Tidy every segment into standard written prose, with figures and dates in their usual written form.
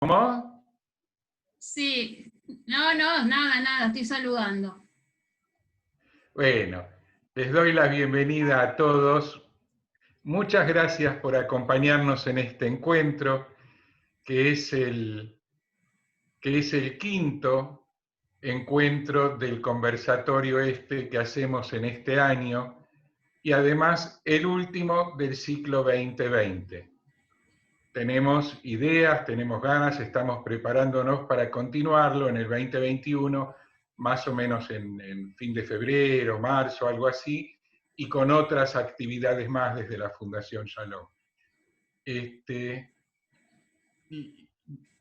¿Cómo? Sí, no, nada, estoy saludando. Bueno, les doy la bienvenida a todos. Muchas gracias por acompañarnos en este encuentro, que es el quinto encuentro del conversatorio que hacemos en este año y además el último del ciclo 2020. Tenemos ideas, tenemos ganas, estamos preparándonos para continuarlo en el 2021, más o menos en fin de febrero, marzo, algo así, y con otras actividades más desde la Fundación Shalom.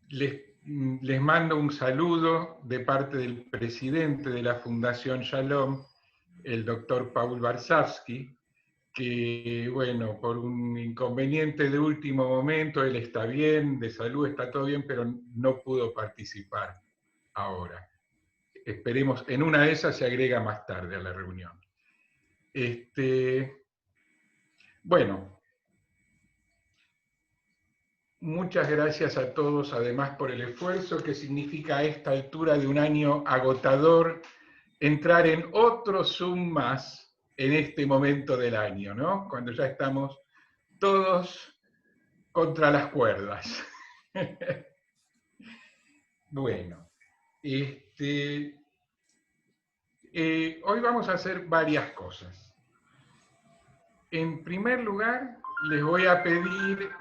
Les mando un saludo de parte del presidente de la Fundación Shalom, el doctor Paul Barsavsky, que, bueno, por un inconveniente de último momento, él está bien, de salud está todo bien, pero no pudo participar ahora. Esperemos, en una de esas se agrega más tarde a la reunión. Bueno, muchas gracias a todos, además, por el esfuerzo que significa a esta altura de un año agotador entrar en otro Zoom más en este momento del año, ¿no? Cuando ya estamos todos contra las cuerdas. Bueno, hoy vamos a hacer varias cosas. En primer lugar, les voy a pedir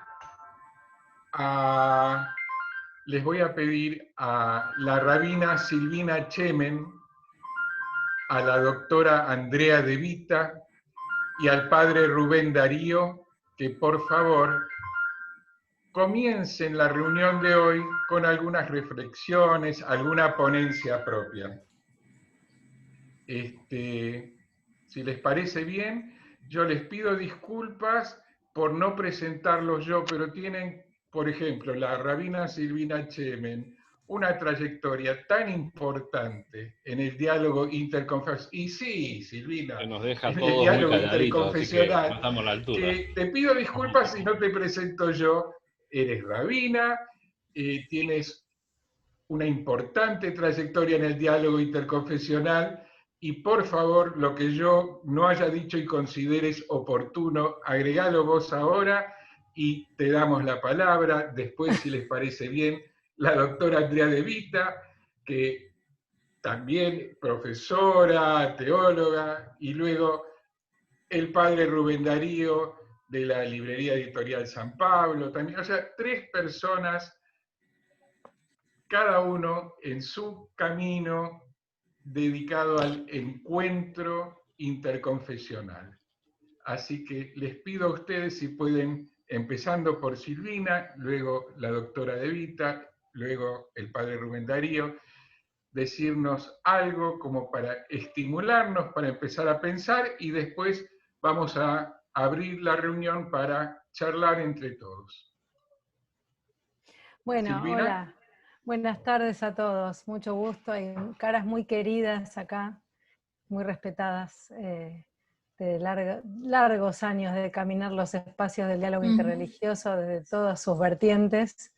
a la rabina Silvina Chemen, a la doctora Andrea De Vita y al padre Rubén Darío que por favor comiencen la reunión de hoy con algunas reflexiones, alguna ponencia propia. Si les parece bien, yo les pido disculpas por no presentarlos yo, pero tienen, por ejemplo, la rabina Silvina Chemen, una trayectoria tan importante en el diálogo interconfesional, y sí, Silvina, Que nos deja en el todos muy diálogo calladitos, así que no interconfesional, estamos a la altura. que te pido disculpas si no te presento yo. Eres rabina, tienes una importante trayectoria en el diálogo interconfesional, y por favor, lo que yo no haya dicho y consideres oportuno, agregalo vos ahora y te damos la palabra. Después, si les parece bien, la doctora Andrea De Vita, que también profesora, teóloga, y luego el padre Rubén Darío de la Librería Editorial San Pablo, también, o sea, 3 personas, cada uno en su camino dedicado al encuentro interconfesional. Así que les pido a ustedes si pueden, empezando por Silvina, luego la doctora De Vita, luego el padre Rubén Darío, decirnos algo como para estimularnos, para empezar a pensar, y después vamos a abrir la reunión para charlar entre todos. Bueno, Silvina. hola. Buenas tardes a todos. Mucho gusto. Hay caras muy queridas acá, muy respetadas, de largos años de caminar los espacios del diálogo interreligioso desde todas sus vertientes.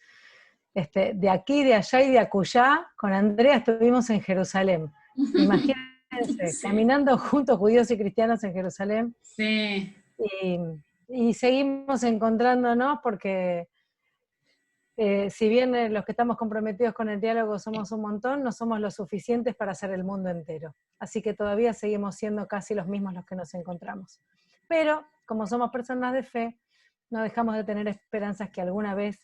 De aquí, de allá y de acullá, con Andrea estuvimos en Jerusalén. Imagínense, sí, caminando juntos judíos y cristianos en Jerusalén. Sí. Y seguimos encontrándonos porque si bien los que estamos comprometidos con el diálogo somos un montón, no somos lo suficientes para hacer el mundo entero. Así que todavía seguimos siendo casi los mismos los que nos encontramos. Pero, como somos personas de fe, no dejamos de tener esperanzas que alguna vez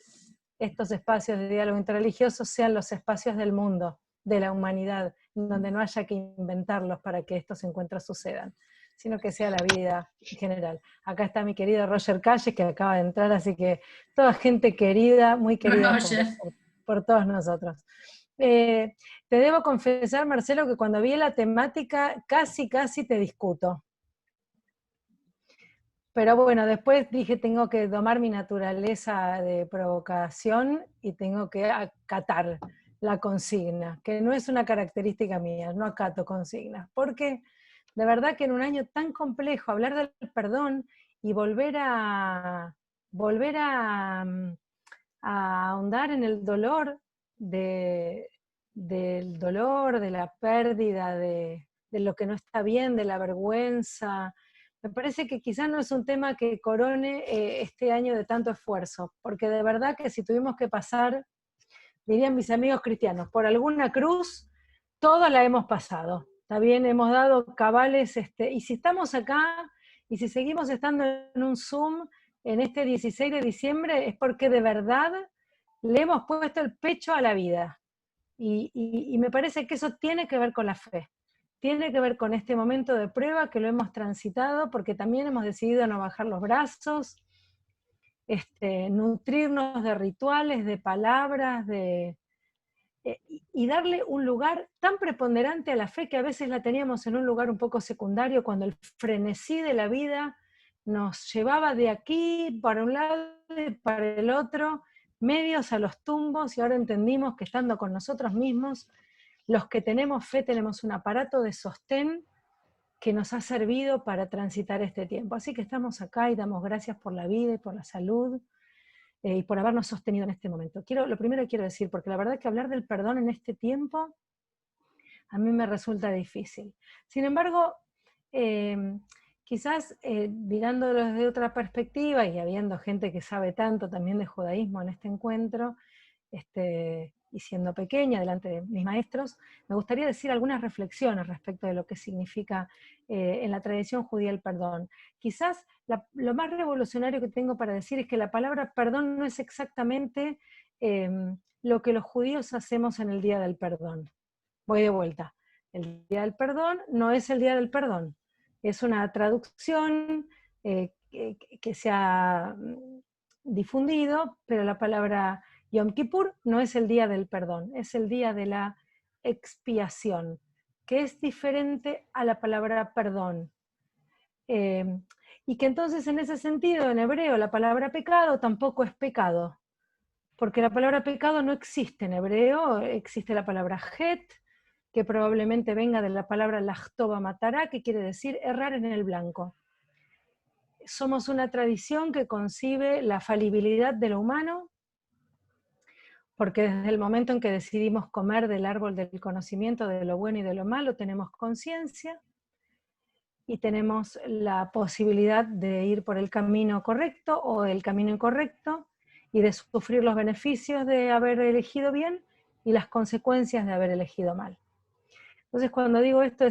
estos espacios de diálogo interreligioso sean los espacios del mundo, de la humanidad, donde no haya que inventarlos para que estos encuentros sucedan, sino que sea la vida en general. Acá está mi querido Roger Calles, que acaba de entrar, así que toda gente querida, muy querida por todos nosotros. Te debo confesar, Marcelo, que cuando vi la temática casi te discuto. Pero bueno, después dije, tengo que domar mi naturaleza de provocación y tengo que acatar la consigna, que no es una característica mía, no acato consignas, porque de verdad que en un año tan complejo hablar del perdón y volver a a ahondar en el dolor del dolor, de la pérdida, de lo que no está bien, de la vergüenza. Me parece que quizás no es un tema que corone este año de tanto esfuerzo, porque de verdad que si tuvimos que pasar, dirían mis amigos cristianos, por alguna cruz, todos la hemos pasado. Está bien, hemos dado cabales, y si estamos acá, y si seguimos estando en un Zoom en este 16 de diciembre, es porque de verdad le hemos puesto el pecho a la vida. Y me parece que eso tiene que ver con la fe. Tiene que ver con este momento de prueba que lo hemos transitado, porque también hemos decidido no bajar los brazos, nutrirnos de rituales, de palabras, y darle un lugar tan preponderante a la fe que a veces la teníamos en un lugar un poco secundario cuando el frenesí de la vida nos llevaba de aquí para un lado y para el otro, medios a los tumbos, y ahora entendimos que estando con nosotros mismos, los que tenemos fe tenemos un aparato de sostén que nos ha servido para transitar este tiempo. Así que estamos acá y damos gracias por la vida y por la salud, y por habernos sostenido en este momento. Lo primero que quiero decir, porque la verdad es que hablar del perdón en este tiempo a mí me resulta difícil. Sin embargo, quizás mirándolo desde otra perspectiva y habiendo gente que sabe tanto también de judaísmo en este encuentro, y siendo pequeña delante de mis maestros, me gustaría decir algunas reflexiones respecto de lo que significa en la tradición judía el perdón. Quizás lo más revolucionario que tengo para decir es que la palabra perdón no es exactamente lo que los judíos hacemos en el Día del Perdón. Voy de vuelta. El Día del Perdón no es el Día del Perdón. Es una traducción que se ha difundido, pero la palabra Yom Kippur no es el día del perdón, es el día de la expiación, que es diferente a la palabra perdón. Y que entonces en ese sentido, en hebreo, la palabra pecado tampoco es pecado, porque la palabra pecado no existe en hebreo, existe la palabra het, que probablemente venga de la palabra lachtova matará, que quiere decir errar en el blanco. Somos una tradición que concibe la falibilidad de lo humano, porque desde el momento en que decidimos comer del árbol del conocimiento de lo bueno y de lo malo, tenemos conciencia y tenemos la posibilidad de ir por el camino correcto o el camino incorrecto y de sufrir los beneficios de haber elegido bien y las consecuencias de haber elegido mal. Entonces, cuando digo esto,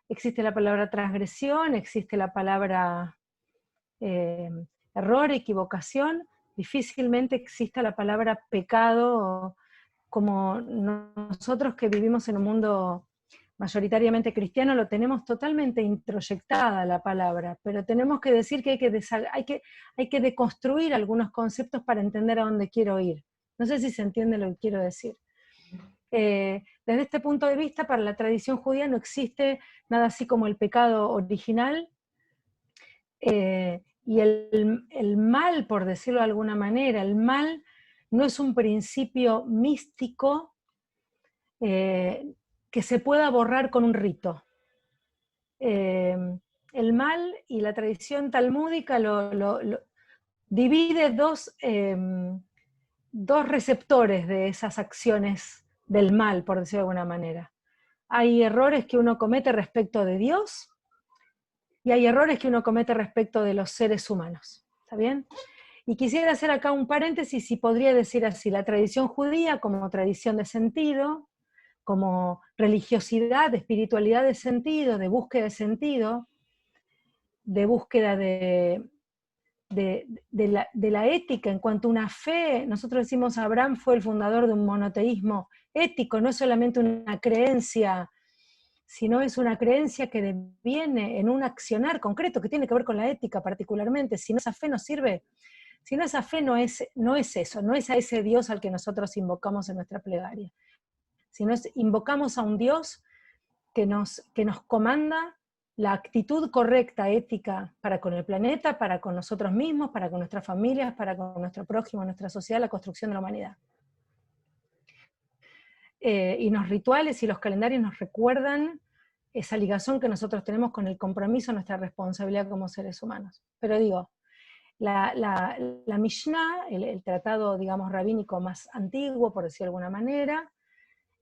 existe la palabra transgresión, existe la palabra error, equivocación, difícilmente exista la palabra pecado, como nosotros que vivimos en un mundo mayoritariamente cristiano lo tenemos totalmente introyectada la palabra, pero tenemos que decir que hay que deconstruir algunos conceptos para entender a dónde quiero ir. No sé si se entiende lo que quiero decir. Desde este punto de vista, para la tradición judía no existe nada así como el pecado original, y el mal, por decirlo de alguna manera, el mal no es un principio místico que se pueda borrar con un rito. El mal y la tradición talmúdica lo divide dos receptores de esas acciones del mal, por decirlo de alguna manera. Hay errores que uno comete respecto de Dios, y hay errores que uno comete respecto de los seres humanos, ¿está bien? Y quisiera hacer acá un paréntesis, si podría decir así, la tradición judía como tradición de sentido, como religiosidad, de espiritualidad de sentido, de búsqueda de sentido, de búsqueda de la ética en cuanto a una fe. Nosotros decimos Abraham fue el fundador de un monoteísmo ético, no es solamente una creencia, sino es una creencia que deviene en un accionar concreto que tiene que ver con la ética particularmente. Si no, esa fe no sirve. Si no, esa fe no es eso, no es a ese Dios al que nosotros invocamos en nuestra plegaria. Sino invocamos a un Dios que nos comanda la actitud correcta, ética, para con el planeta, para con nosotros mismos, para con nuestras familias, para con nuestro prójimo, nuestra sociedad, la construcción de la humanidad. Y los rituales y los calendarios nos recuerdan esa ligación que nosotros tenemos con el compromiso, nuestra responsabilidad como seres humanos. Pero digo, La Mishnah, el tratado, digamos, rabínico más antiguo, por decirlo de alguna manera,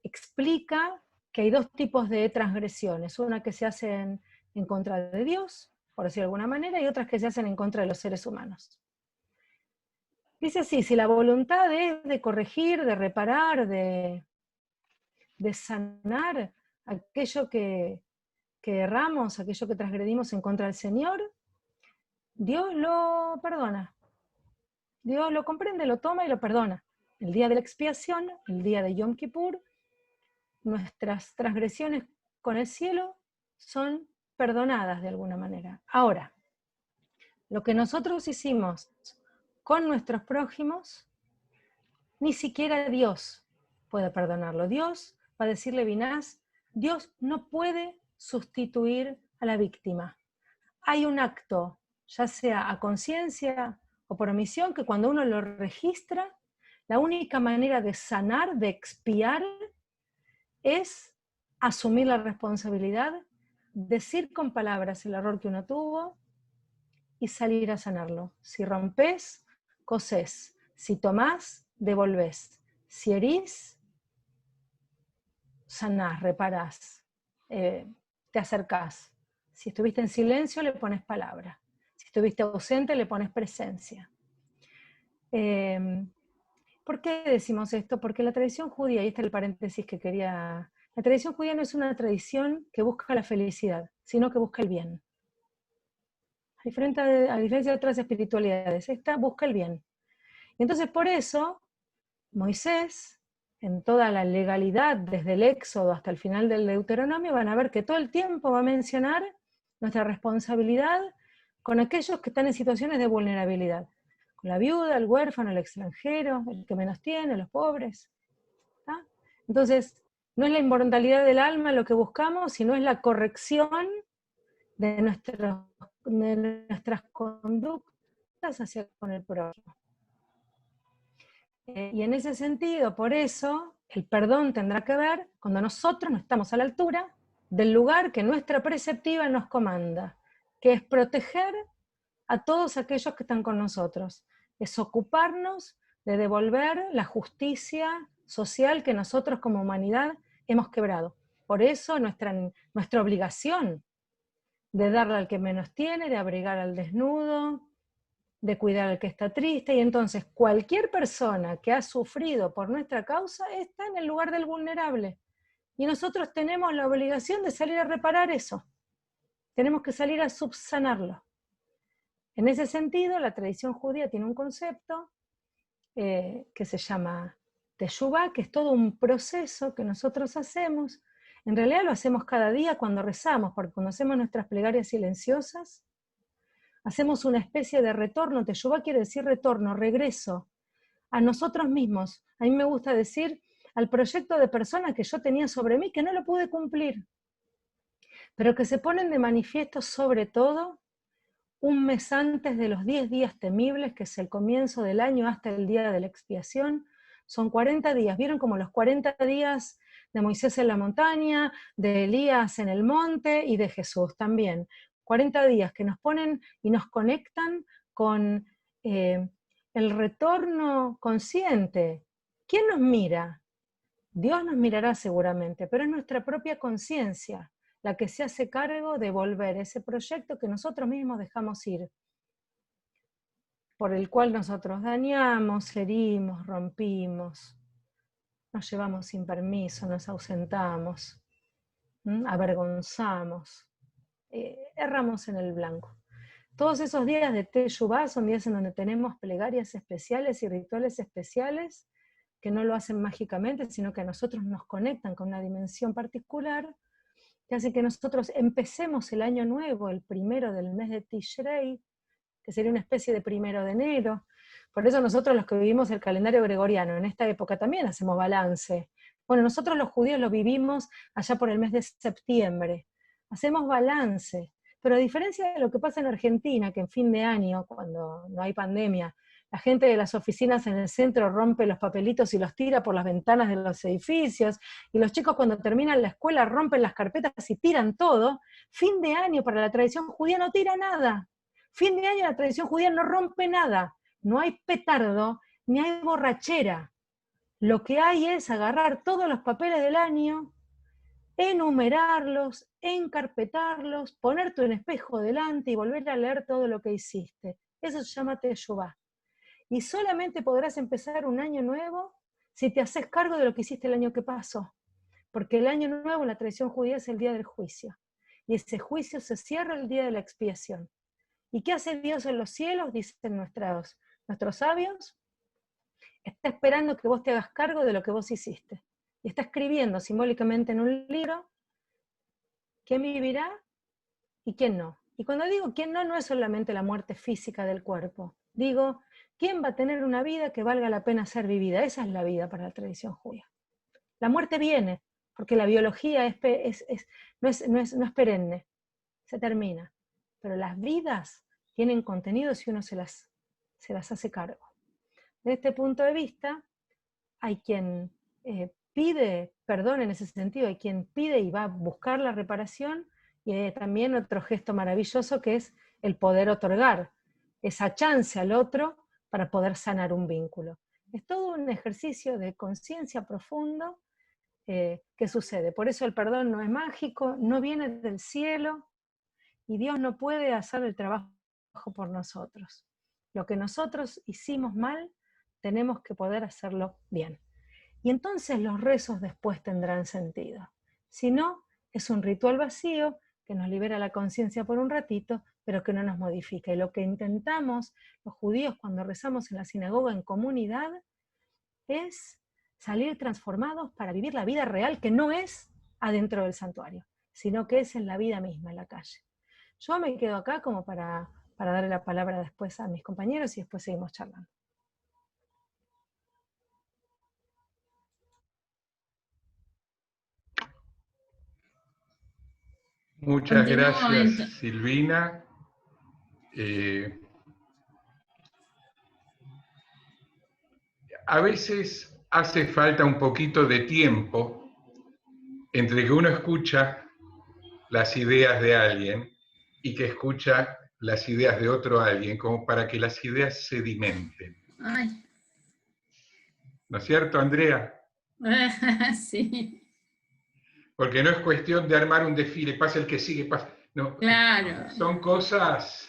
explica que hay dos tipos de transgresiones, una que se hacen en contra de Dios, por decirlo de alguna manera, y otras que se hacen en contra de los seres humanos. Dice así, si la voluntad es de corregir, de reparar, de sanar aquello que erramos, aquello que transgredimos en contra del Señor, Dios lo perdona. Dios lo comprende, lo toma y lo perdona. El día de la expiación, el día de Yom Kippur, nuestras transgresiones con el cielo son perdonadas de alguna manera. Ahora, lo que nosotros hicimos con nuestros prójimos, ni siquiera Dios puede perdonarlo. Dios va a decirle, Binás, Dios no puede sustituir a la víctima. Hay un acto, ya sea a conciencia o por omisión, que cuando uno lo registra, la única manera de sanar, de expiar, es asumir la responsabilidad, decir con palabras el error que uno tuvo y salir a sanarlo. Si rompes, cosés. Si tomás, devolvés. Si herís, sanás, reparás, te acercás. Si estuviste en silencio, le pones palabra. Si estuviste ausente, le pones presencia. ¿Por qué decimos esto? Porque la tradición judía, y este es el paréntesis que quería... La tradición judía no es una tradición que busca la felicidad, sino que busca el bien. A diferencia de otras espiritualidades, esta busca el bien. Y entonces por eso, Moisés, en toda la legalidad, desde el Éxodo hasta el final del Deuteronomio, van a ver que todo el tiempo va a mencionar nuestra responsabilidad con aquellos que están en situaciones de vulnerabilidad. Con la viuda, el huérfano, el extranjero, el que menos tiene, los pobres. ¿Tá? Entonces, no es la inmortalidad del alma lo que buscamos, sino es la corrección de nuestras conductas hacia con el prójimo. Y en ese sentido, por eso, el perdón tendrá que ver cuando nosotros no estamos a la altura del lugar que nuestra preceptiva nos comanda, que es proteger a todos aquellos que están con nosotros, es ocuparnos de devolver la justicia social que nosotros como humanidad hemos quebrado. Por eso nuestra obligación de darle al que menos tiene, de abrigar al desnudo, de cuidar al que está triste, y entonces cualquier persona que ha sufrido por nuestra causa está en el lugar del vulnerable. Y nosotros tenemos la obligación de salir a reparar eso. Tenemos que salir a subsanarlo. En ese sentido, la tradición judía tiene un concepto que se llama Teshuvá, que es todo un proceso que nosotros hacemos. En realidad lo hacemos cada día cuando rezamos, porque cuando hacemos nuestras plegarias silenciosas, hacemos una especie de retorno. Teshuvá quiere decir retorno, regreso a nosotros mismos. A mí me gusta decir al proyecto de persona que yo tenía sobre mí, que no lo pude cumplir, pero que se ponen de manifiesto sobre todo un mes antes de los 10 días temibles, que es el comienzo del año hasta el día de la expiación. Son 40 días, ¿vieron como los 40 días de Moisés en la montaña, de Elías en el monte y de Jesús también? 40 días que nos ponen y nos conectan con el retorno consciente. ¿Quién nos mira? Dios nos mirará seguramente, pero es nuestra propia conciencia la que se hace cargo de volver ese proyecto que nosotros mismos dejamos ir, por el cual nosotros dañamos, herimos, rompimos, nos llevamos sin permiso, nos ausentamos, avergonzamos, erramos en el blanco. Todos esos días de Teshuvá son días en donde tenemos plegarias especiales y rituales especiales que no lo hacen mágicamente, sino que a nosotros nos conectan con una dimensión particular que hace que nosotros empecemos el año nuevo, el primero del mes de Tishrei, que sería una especie de 1 de enero. Por eso nosotros los que vivimos el calendario gregoriano, en esta época también hacemos balance. Bueno, nosotros los judíos lo vivimos allá por el mes de septiembre. Hacemos balance, pero a diferencia de lo que pasa en Argentina, que en fin de año, cuando no hay pandemia, la gente de las oficinas en el centro rompe los papelitos y los tira por las ventanas de los edificios, y los chicos cuando terminan la escuela rompen las carpetas y tiran todo. Fin de año para la tradición judía no tira nada. Fin de año la tradición judía no rompe nada, no hay petardo, ni hay borrachera. Lo que hay es agarrar todos los papeles del año, enumerarlos, encarpetarlos, ponerte un espejo delante y volver a leer todo lo que hiciste. Eso se llama Teshuvá. Y solamente podrás empezar un año nuevo si te haces cargo de lo que hiciste el año que pasó. Porque el año nuevo en la tradición judía es el día del juicio. Y ese juicio se cierra el día de la expiación. ¿Y qué hace Dios en los cielos? Dicen nuestros sabios. Está esperando que vos te hagas cargo de lo que vos hiciste. Y está escribiendo simbólicamente en un libro quién vivirá y quién no. Y cuando digo quién no, no es solamente la muerte física del cuerpo. Digo, ¿quién va a tener una vida que valga la pena ser vivida? Esa es la vida para la tradición judía. La muerte viene, porque la biología no es perenne, se termina. Pero las vidas tienen contenido si uno se las hace cargo. Desde este punto de vista, hay quien pide perdón en ese sentido, hay quien pide y va a buscar la reparación, y hay también otro gesto maravilloso que es el poder otorgar esa chance al otro para poder sanar un vínculo. Es todo un ejercicio de conciencia profundo que sucede. Por eso el perdón no es mágico, no viene del cielo, y Dios no puede hacer el trabajo por nosotros. Lo que nosotros hicimos mal, tenemos que poder hacerlo bien. Y entonces los rezos después tendrán sentido. Si no, es un ritual vacío que nos libera la conciencia por un ratito, pero que no nos modifica. Y lo que intentamos los judíos cuando rezamos en la sinagoga en comunidad es salir transformados para vivir la vida real, que no es adentro del santuario, sino que es en la vida misma, en la calle. Yo me quedo acá como para darle la palabra después a mis compañeros y después seguimos charlando. Muchas gracias, Silvina. A veces hace falta un poquito de tiempo entre que uno escucha las ideas de alguien y que escucha las ideas de otro alguien, como para que las ideas sedimenten. Ay. ¿No es cierto, Andrea? Sí. Porque no es cuestión de armar un desfile, pasa el que sigue, pasa. No, claro. Son cosas.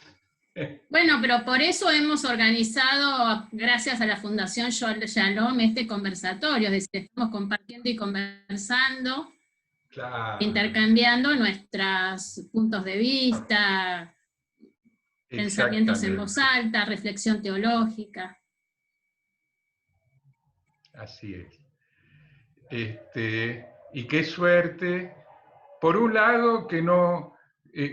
Bueno, pero por eso hemos organizado, gracias a la Fundación Shalom, este conversatorio, es decir, estamos compartiendo y conversando, claro, intercambiando nuestros puntos de vista, pensamientos en voz alta, reflexión teológica. Así es. Y qué suerte, por un lado, que no.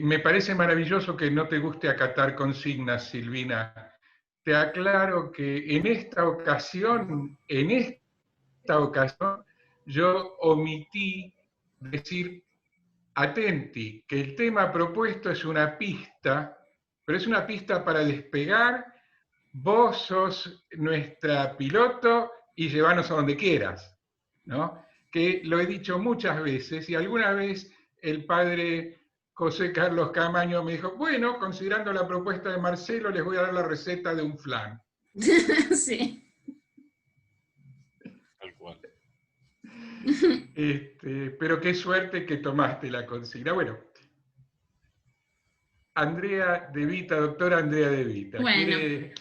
Me parece maravilloso que no te guste acatar consignas, Silvina. Te aclaro que en esta ocasión, yo omití decir, atenti, que el tema propuesto es una pista, pero es una pista para despegar. Vos sos nuestra piloto y llevarnos a donde quieras, ¿no? Que lo he dicho muchas veces, y alguna vez el padre José Carlos Camaño me dijo, bueno, considerando la propuesta de Marcelo, les voy a dar la receta de un flan. Sí. Tal cual. Pero qué suerte que tomaste la consigna. Bueno, Andrea De Vita, doctora Andrea De Vita. Bueno. ¿Quiere?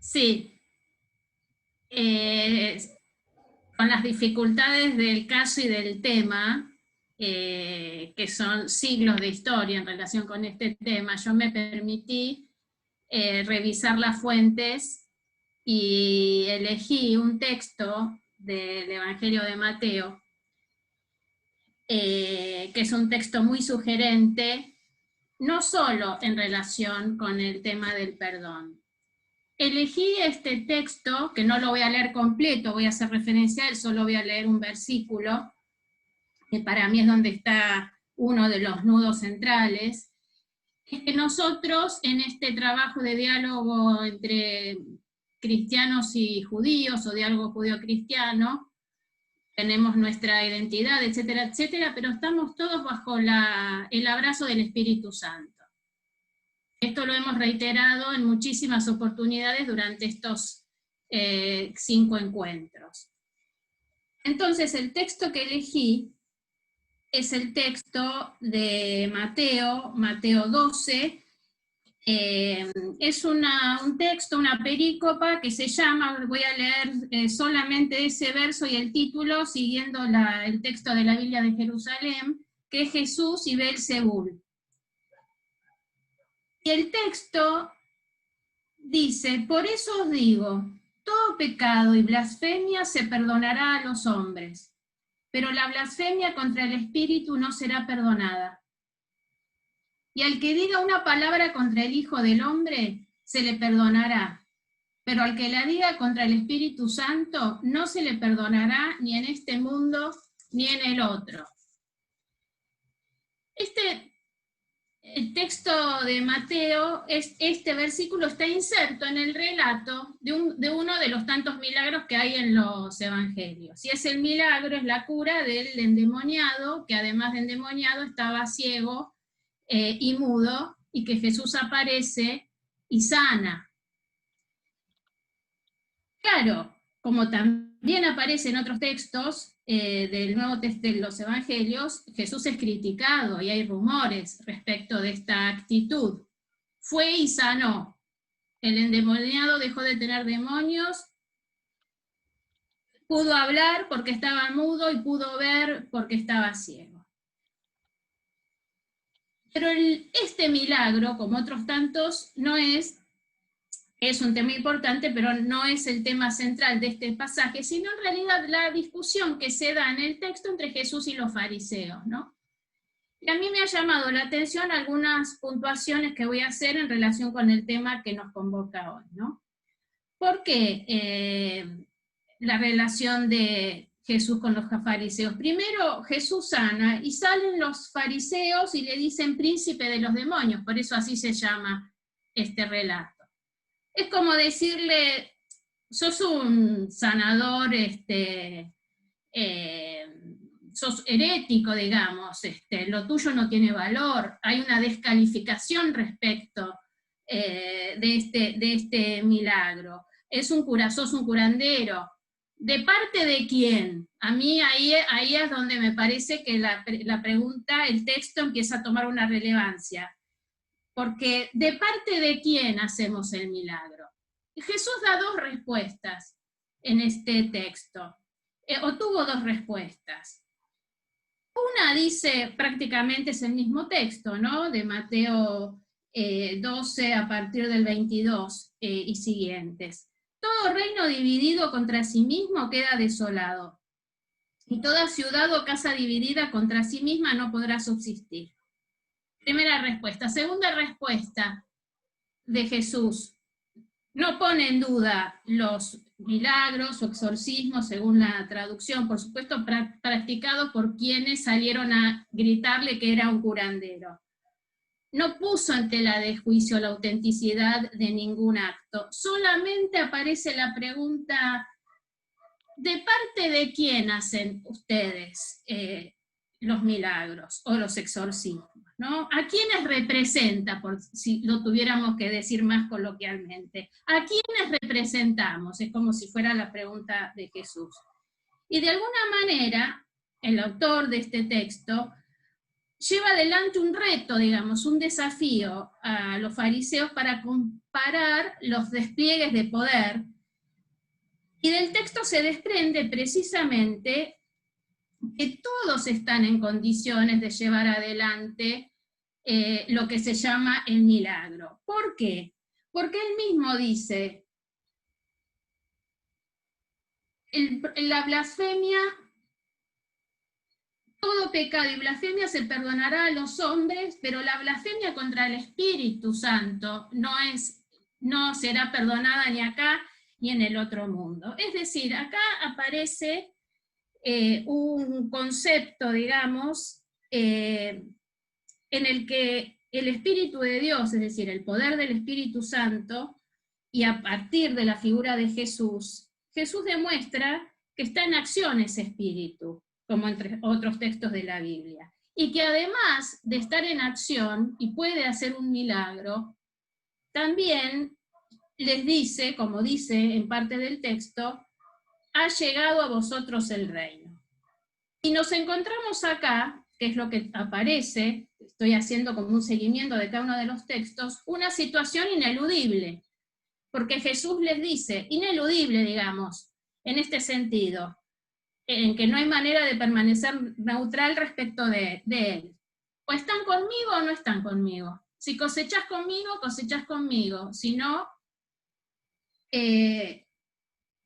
Sí. Con las dificultades del caso y del tema, que son siglos de historia en relación con este tema, yo me permití revisar las fuentes y elegí un texto del Evangelio de Mateo, que es un texto muy sugerente, no solo en relación con el tema del perdón. Elegí este texto, que no lo voy a leer completo, voy a hacer referencia a él, solo voy a leer un versículo, que para mí es donde está uno de los nudos centrales, es que nosotros en este trabajo de diálogo entre cristianos y judíos, o diálogo judío-cristiano, tenemos nuestra identidad, etcétera, etcétera, pero estamos todos bajo el abrazo del Espíritu Santo. Esto lo hemos reiterado en muchísimas oportunidades durante estos 5 encuentros. Entonces, el texto que elegí es el texto de Mateo 12. Es un texto, una perícopa que se llama, voy a leer solamente ese verso y el título, siguiendo el texto de la Biblia de Jerusalén, que es Jesús y Beelzebul. Y el texto dice: por eso os digo, todo pecado y blasfemia se perdonará a los hombres, pero la blasfemia contra el Espíritu no será perdonada. Y al que diga una palabra contra el Hijo del Hombre, se le perdonará, pero al que la diga contra el Espíritu Santo, no se le perdonará ni en este mundo ni en el otro. El texto de Mateo, este versículo está inserto en el relato de uno de los tantos milagros que hay en los evangelios. Y ese milagro es la cura del endemoniado, que además de endemoniado estaba ciego y mudo, y que Jesús aparece y sana. Claro, como también aparece en otros textos del Nuevo Testamento, de los Evangelios, Jesús es criticado y hay rumores respecto de esta actitud. Fue y sanó. El endemoniado dejó de tener demonios, pudo hablar porque estaba mudo y pudo ver porque estaba ciego. Pero este milagro, como otros tantos, es un tema importante, pero no es el tema central de este pasaje, sino en realidad la discusión que se da en el texto entre Jesús y los fariseos, ¿no? Y a mí me ha llamado la atención algunas puntuaciones que voy a hacer en relación con el tema que nos convoca hoy, ¿no? ¿Por qué la relación de Jesús con los fariseos? Primero, Jesús sana y salen los fariseos y le dicen príncipe de los demonios, por eso así se llama este relato. Es como decirle, sos un sanador, sos herético, digamos, lo tuyo no tiene valor, hay una descalificación respecto de este milagro. Sos un curandero. ¿De parte de quién? A mí ahí es donde me parece que la pregunta, el texto empieza a tomar una relevancia. Porque ¿de parte de quién hacemos el milagro? Y Jesús da 2 respuestas en este texto, o tuvo 2 respuestas. Una dice, prácticamente es el mismo texto, ¿no? De Mateo 12 a partir del 22 y siguientes. Todo reino dividido contra sí mismo queda desolado, y toda ciudad o casa dividida contra sí misma no podrá subsistir. Primera respuesta. Segunda respuesta de Jesús. No pone en duda los milagros o exorcismos, según la traducción, por supuesto, practicados por quienes salieron a gritarle que era un curandero. No puso en tela de juicio la autenticidad de ningún acto. Solamente aparece la pregunta, ¿de parte de quién hacen ustedes los milagros o los exorcismos? ¿No? ¿A quiénes representa, si lo tuviéramos que decir más coloquialmente? ¿A quiénes representamos? Es como si fuera la pregunta de Jesús. Y de alguna manera, el autor de este texto lleva adelante un reto, digamos, un desafío a los fariseos para comparar los despliegues de poder. Y del texto se desprende precisamente que todos están en condiciones de llevar adelante lo que se llama el milagro. ¿Por qué? Porque él mismo dice, la blasfemia, todo pecado y blasfemia se perdonará a los hombres, pero la blasfemia contra el Espíritu Santo no será perdonada ni acá ni en el otro mundo. Es decir, acá aparece un concepto, digamos, en el que el Espíritu de Dios, es decir, el poder del Espíritu Santo, y a partir de la figura de Jesús, Jesús demuestra que está en acción ese Espíritu, como entre otros textos de la Biblia, y que además de estar en acción y puede hacer un milagro, también les dice, como dice en parte del texto, ha llegado a vosotros el reino. Y nos encontramos acá, que es lo que aparece, estoy haciendo como un seguimiento de cada uno de los textos, una situación ineludible, porque Jesús les dice, ineludible, digamos, en este sentido, en que no hay manera de permanecer neutral respecto de él. O están conmigo o no están conmigo. Si cosechás conmigo, cosechás conmigo. Si no, y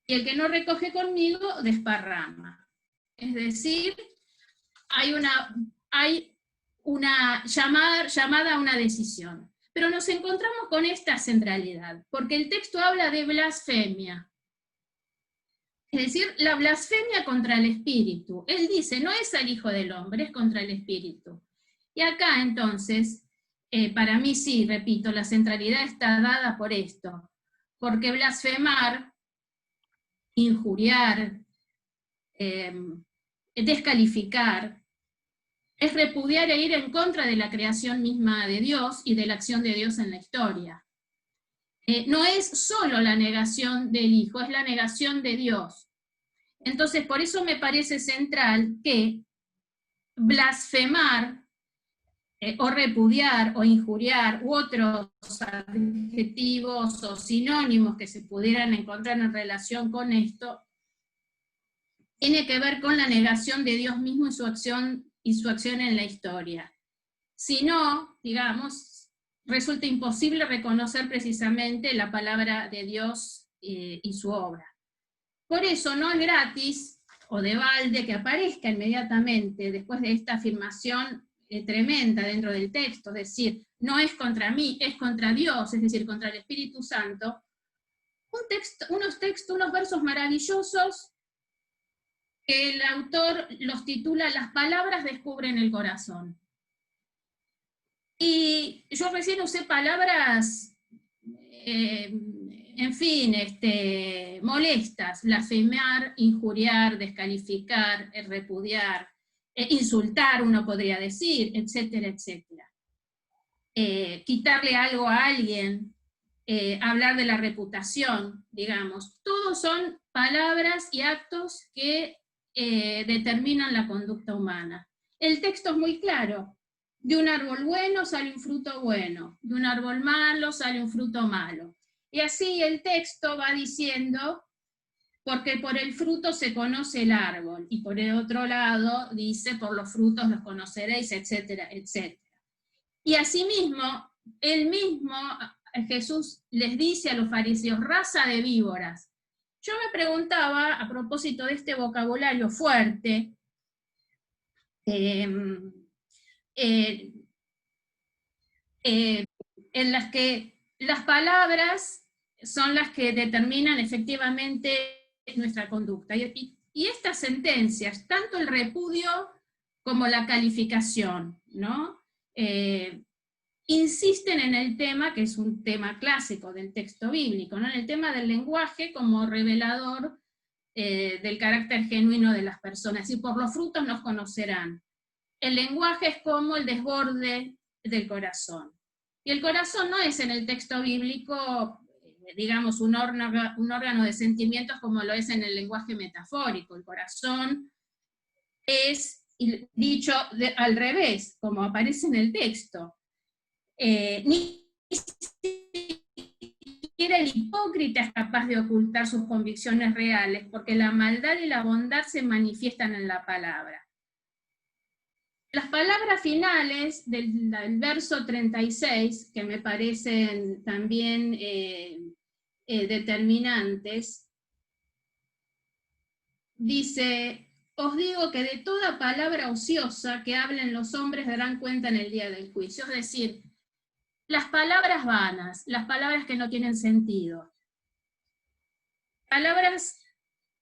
el que no recoge conmigo, desparrama. Es decir, hay una llamada a una decisión. Pero nos encontramos con esta centralidad, porque el texto habla de blasfemia. Es decir, la blasfemia contra el Espíritu. Él dice, no es al Hijo del Hombre, es contra el Espíritu. Y acá, entonces, para mí sí, repito, la centralidad está dada por esto. Porque blasfemar, injuriar, descalificar, es repudiar e ir en contra de la creación misma de Dios y de la acción de Dios en la historia. No es solo la negación del Hijo, es la negación de Dios. Entonces, por eso me parece central que blasfemar o repudiar o injuriar u otros adjetivos o sinónimos que se pudieran encontrar en relación con esto, tiene que ver con la negación de Dios mismo y su acción en la historia. Si no, digamos, resulta imposible reconocer precisamente la palabra de Dios y su obra. Por eso no es gratis o de balde que aparezca inmediatamente después de esta afirmación tremenda dentro del texto, es decir, no es contra mí, es contra Dios, es decir, contra el Espíritu Santo, unos versos maravillosos que el autor los titula Las palabras descubren el corazón. Y yo recién usé palabras, en fin, molestas, blasfemar, injuriar, descalificar, repudiar, insultar, uno podría decir, etcétera, etcétera. Quitarle algo a alguien, hablar de la reputación, digamos, todos son palabras y actos que determinan la conducta humana. El texto es muy claro, de un árbol bueno sale un fruto bueno, de un árbol malo sale un fruto malo. Y así el texto va diciendo, porque por el fruto se conoce el árbol, y por el otro lado dice, por los frutos los conoceréis, etcétera, etcétera. Y asimismo, él mismo, Jesús les dice a los fariseos, raza de víboras. Yo me preguntaba, a propósito de este vocabulario fuerte, en las que las palabras son las que determinan efectivamente nuestra conducta. Y estas sentencias, tanto el repudio como la calificación, ¿no? Insisten en el tema, que es un tema clásico del texto bíblico, ¿no? En el tema del lenguaje como revelador del carácter genuino de las personas. Y por los frutos nos conocerán. El lenguaje es como el desborde del corazón. Y el corazón no es en el texto bíblico, digamos, un órgano de sentimientos como lo es en el lenguaje metafórico. El corazón es, dicho al revés, como aparece en el texto. Ni siquiera el hipócrita es capaz de ocultar sus convicciones reales, porque la maldad y la bondad se manifiestan en la palabra. Las palabras finales del verso 36, que me parecen también determinantes, dice, os digo que de toda palabra ociosa que hablen los hombres darán cuenta en el día del juicio. Es decir, las palabras vanas, las palabras que no tienen sentido, palabras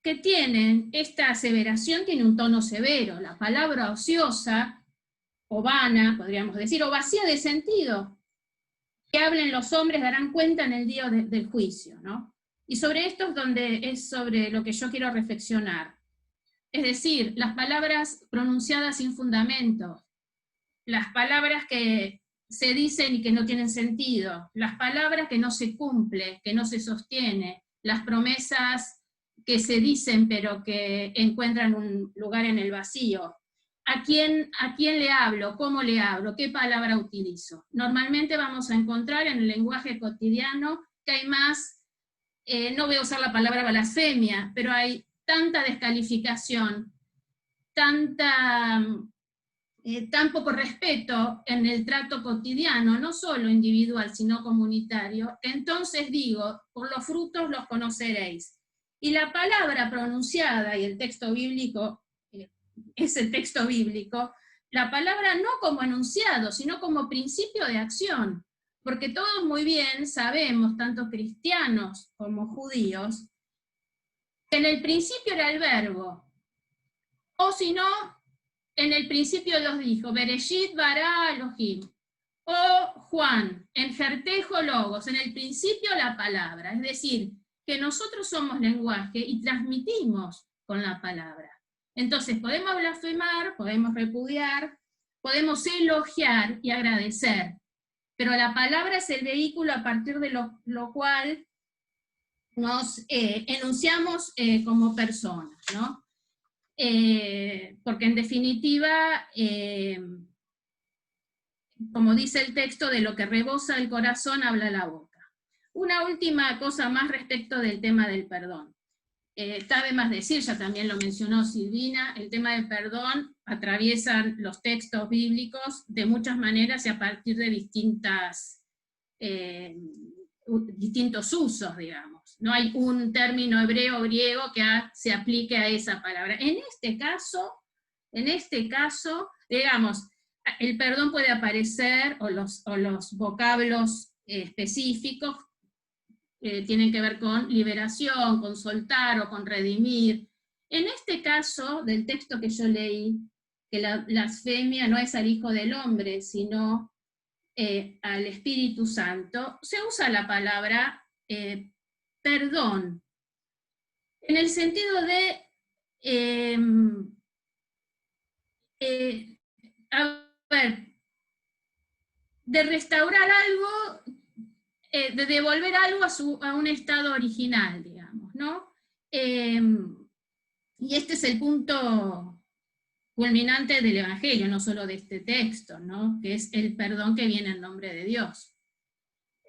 que tienen, esta aseveración tiene un tono severo, la palabra ociosa, o vana, podríamos decir, o vacía de sentido, que hablen los hombres darán cuenta en el día del juicio, ¿no? Y sobre esto es sobre lo que yo quiero reflexionar. Es decir, las palabras pronunciadas sin fundamento, las palabras que se dicen y que no tienen sentido, las palabras que no se cumplen, que no se sostiene, las promesas que se dicen pero que encuentran un lugar en el vacío. ¿A quién le hablo? ¿Cómo le hablo? ¿Qué palabra utilizo? Normalmente vamos a encontrar en el lenguaje cotidiano que hay más, no voy a usar la palabra blasfemia, pero hay tanta descalificación, tan poco respeto en el trato cotidiano, no solo individual, sino comunitario. Entonces digo, por los frutos los conoceréis. Y la palabra pronunciada, y el texto bíblico es el texto bíblico, la palabra no como enunciado, sino como principio de acción. Porque todos muy bien sabemos, tanto cristianos como judíos, que en el principio era el verbo, o si no, en el principio los dijo, Bereshit bara Elohim, o Juan, en Jertejo logos, en el principio la palabra, es decir, que nosotros somos lenguaje y transmitimos con la palabra. Entonces podemos blasfemar, podemos repudiar, podemos elogiar y agradecer, pero la palabra es el vehículo a partir de lo cual nos enunciamos como personas, ¿no? Porque en definitiva, como dice el texto, de lo que rebosa el corazón habla la boca. Una última cosa más respecto del tema del perdón. Está de más decir, ya también lo mencionó Silvina, el tema del perdón atraviesan los textos bíblicos de muchas maneras y a partir de distintos usos, digamos. No hay un término hebreo o griego que se aplique a esa palabra. En este caso, digamos, el perdón puede aparecer, o los vocablos específicos tienen que ver con liberación, con soltar o con redimir. En este caso, del texto que yo leí, que la blasfemia no es al Hijo del Hombre, sino al Espíritu Santo, se usa la palabra perdón, en el sentido de de restaurar algo, de devolver algo a un estado original, digamos, ¿no? Y este es el punto culminante del Evangelio, no solo de este texto, ¿no? Que es el perdón que viene en nombre de Dios.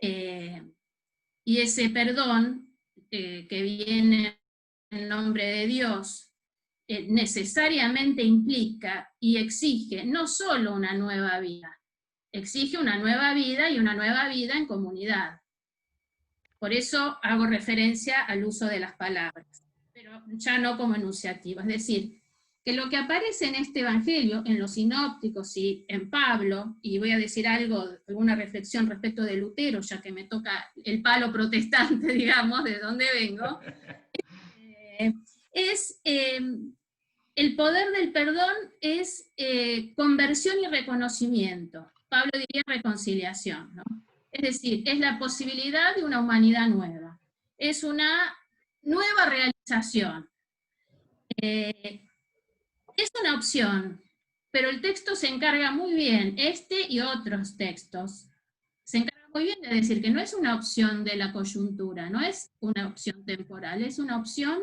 Y ese perdón que viene en nombre de Dios necesariamente implica y exige no solo una nueva vida, exige una nueva vida y una nueva vida en comunidad. Por eso hago referencia al uso de las palabras, pero ya no como enunciativo. Es decir, que lo que aparece en este Evangelio, en los sinópticos y en Pablo, y voy a decir alguna reflexión respecto de Lutero, ya que me toca el palo protestante, digamos, de donde vengo, es el poder del perdón es conversión y reconocimiento. Pablo diría reconciliación, ¿no? Es decir, es la posibilidad de una humanidad nueva. Es una nueva realización. Es una opción, pero el texto se encarga muy bien, este y otros textos, se encarga muy bien de decir que no es una opción de la coyuntura, no es una opción temporal, es una opción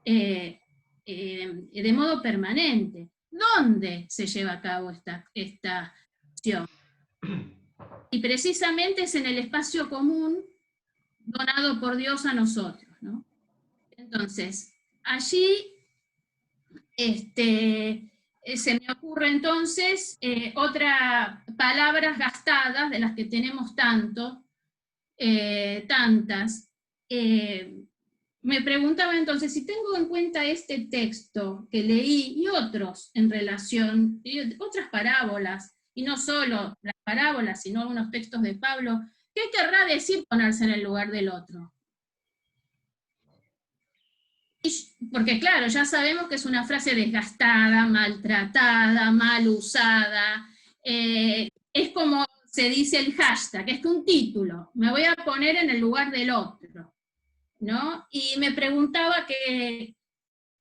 de modo permanente. ¿Dónde se lleva a cabo esta acción? Y precisamente es en el espacio común donado por Dios a nosotros, ¿no? Entonces, allí se me ocurre entonces otras palabras gastadas, de las que tenemos tantas. Me preguntaba entonces, si tengo en cuenta este texto que leí y otros en relación, y otras parábolas, y no solo las parábolas, sino algunos textos de Pablo, ¿qué querrá decir ponerse en el lugar del otro? Porque claro, ya sabemos que es una frase desgastada, maltratada, mal usada, es como se dice el hashtag, es que un título, me voy a poner en el lugar del otro, ¿no? Y me preguntaba qué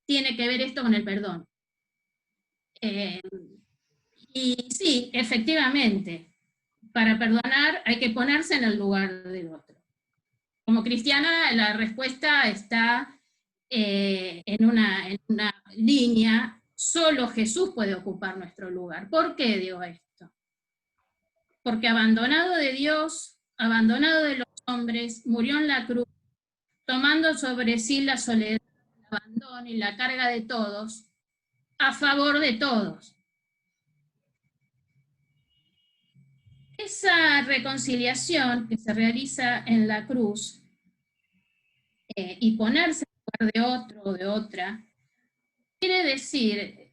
tiene que ver esto con el perdón. Y sí, efectivamente, para perdonar hay que ponerse en el lugar del otro. Como cristiana, la respuesta está en una línea, solo Jesús puede ocupar nuestro lugar. ¿Por qué digo esto? Porque abandonado de Dios, abandonado de los hombres, murió en la cruz, tomando sobre sí la soledad, el abandono y la carga de todos, a favor de todos. Esa reconciliación que se realiza en la cruz y ponerse en lugar de otro o de otra, quiere decir,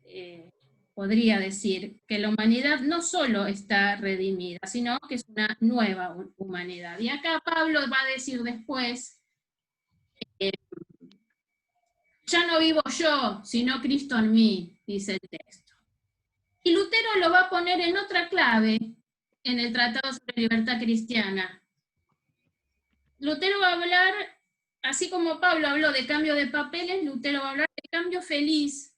podría decir, que la humanidad no solo está redimida, sino que es una nueva humanidad. Y acá Pablo va a decir después, ya no vivo yo, sino Cristo en mí, dice el texto. Y Lutero lo va a poner en otra clave en el Tratado sobre Libertad Cristiana. Lutero va a hablar, así como Pablo habló de cambio de papeles, Lutero va a hablar de cambio feliz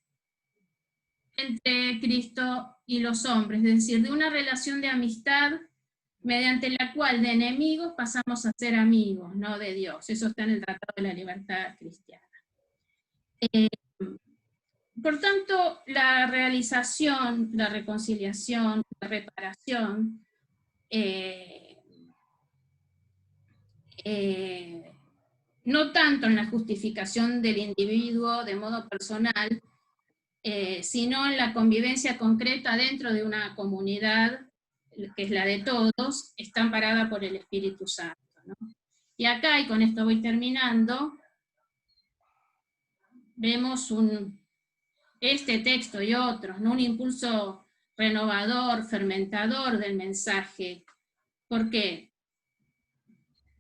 entre Cristo y los hombres, es decir, de una relación de amistad mediante la cual de enemigos pasamos a ser amigos, no de Dios. Eso está en el Tratado de la Libertad Cristiana. Por tanto, la realización, la reconciliación, la reparación, no tanto en la justificación del individuo de modo personal, sino en la convivencia concreta dentro de una comunidad, que es la de todos, está amparada por el Espíritu Santo, ¿no? Y acá, y con esto voy terminando, vemos este texto y otros, ¿no? Un impulso renovador, fermentador del mensaje. ¿Por qué?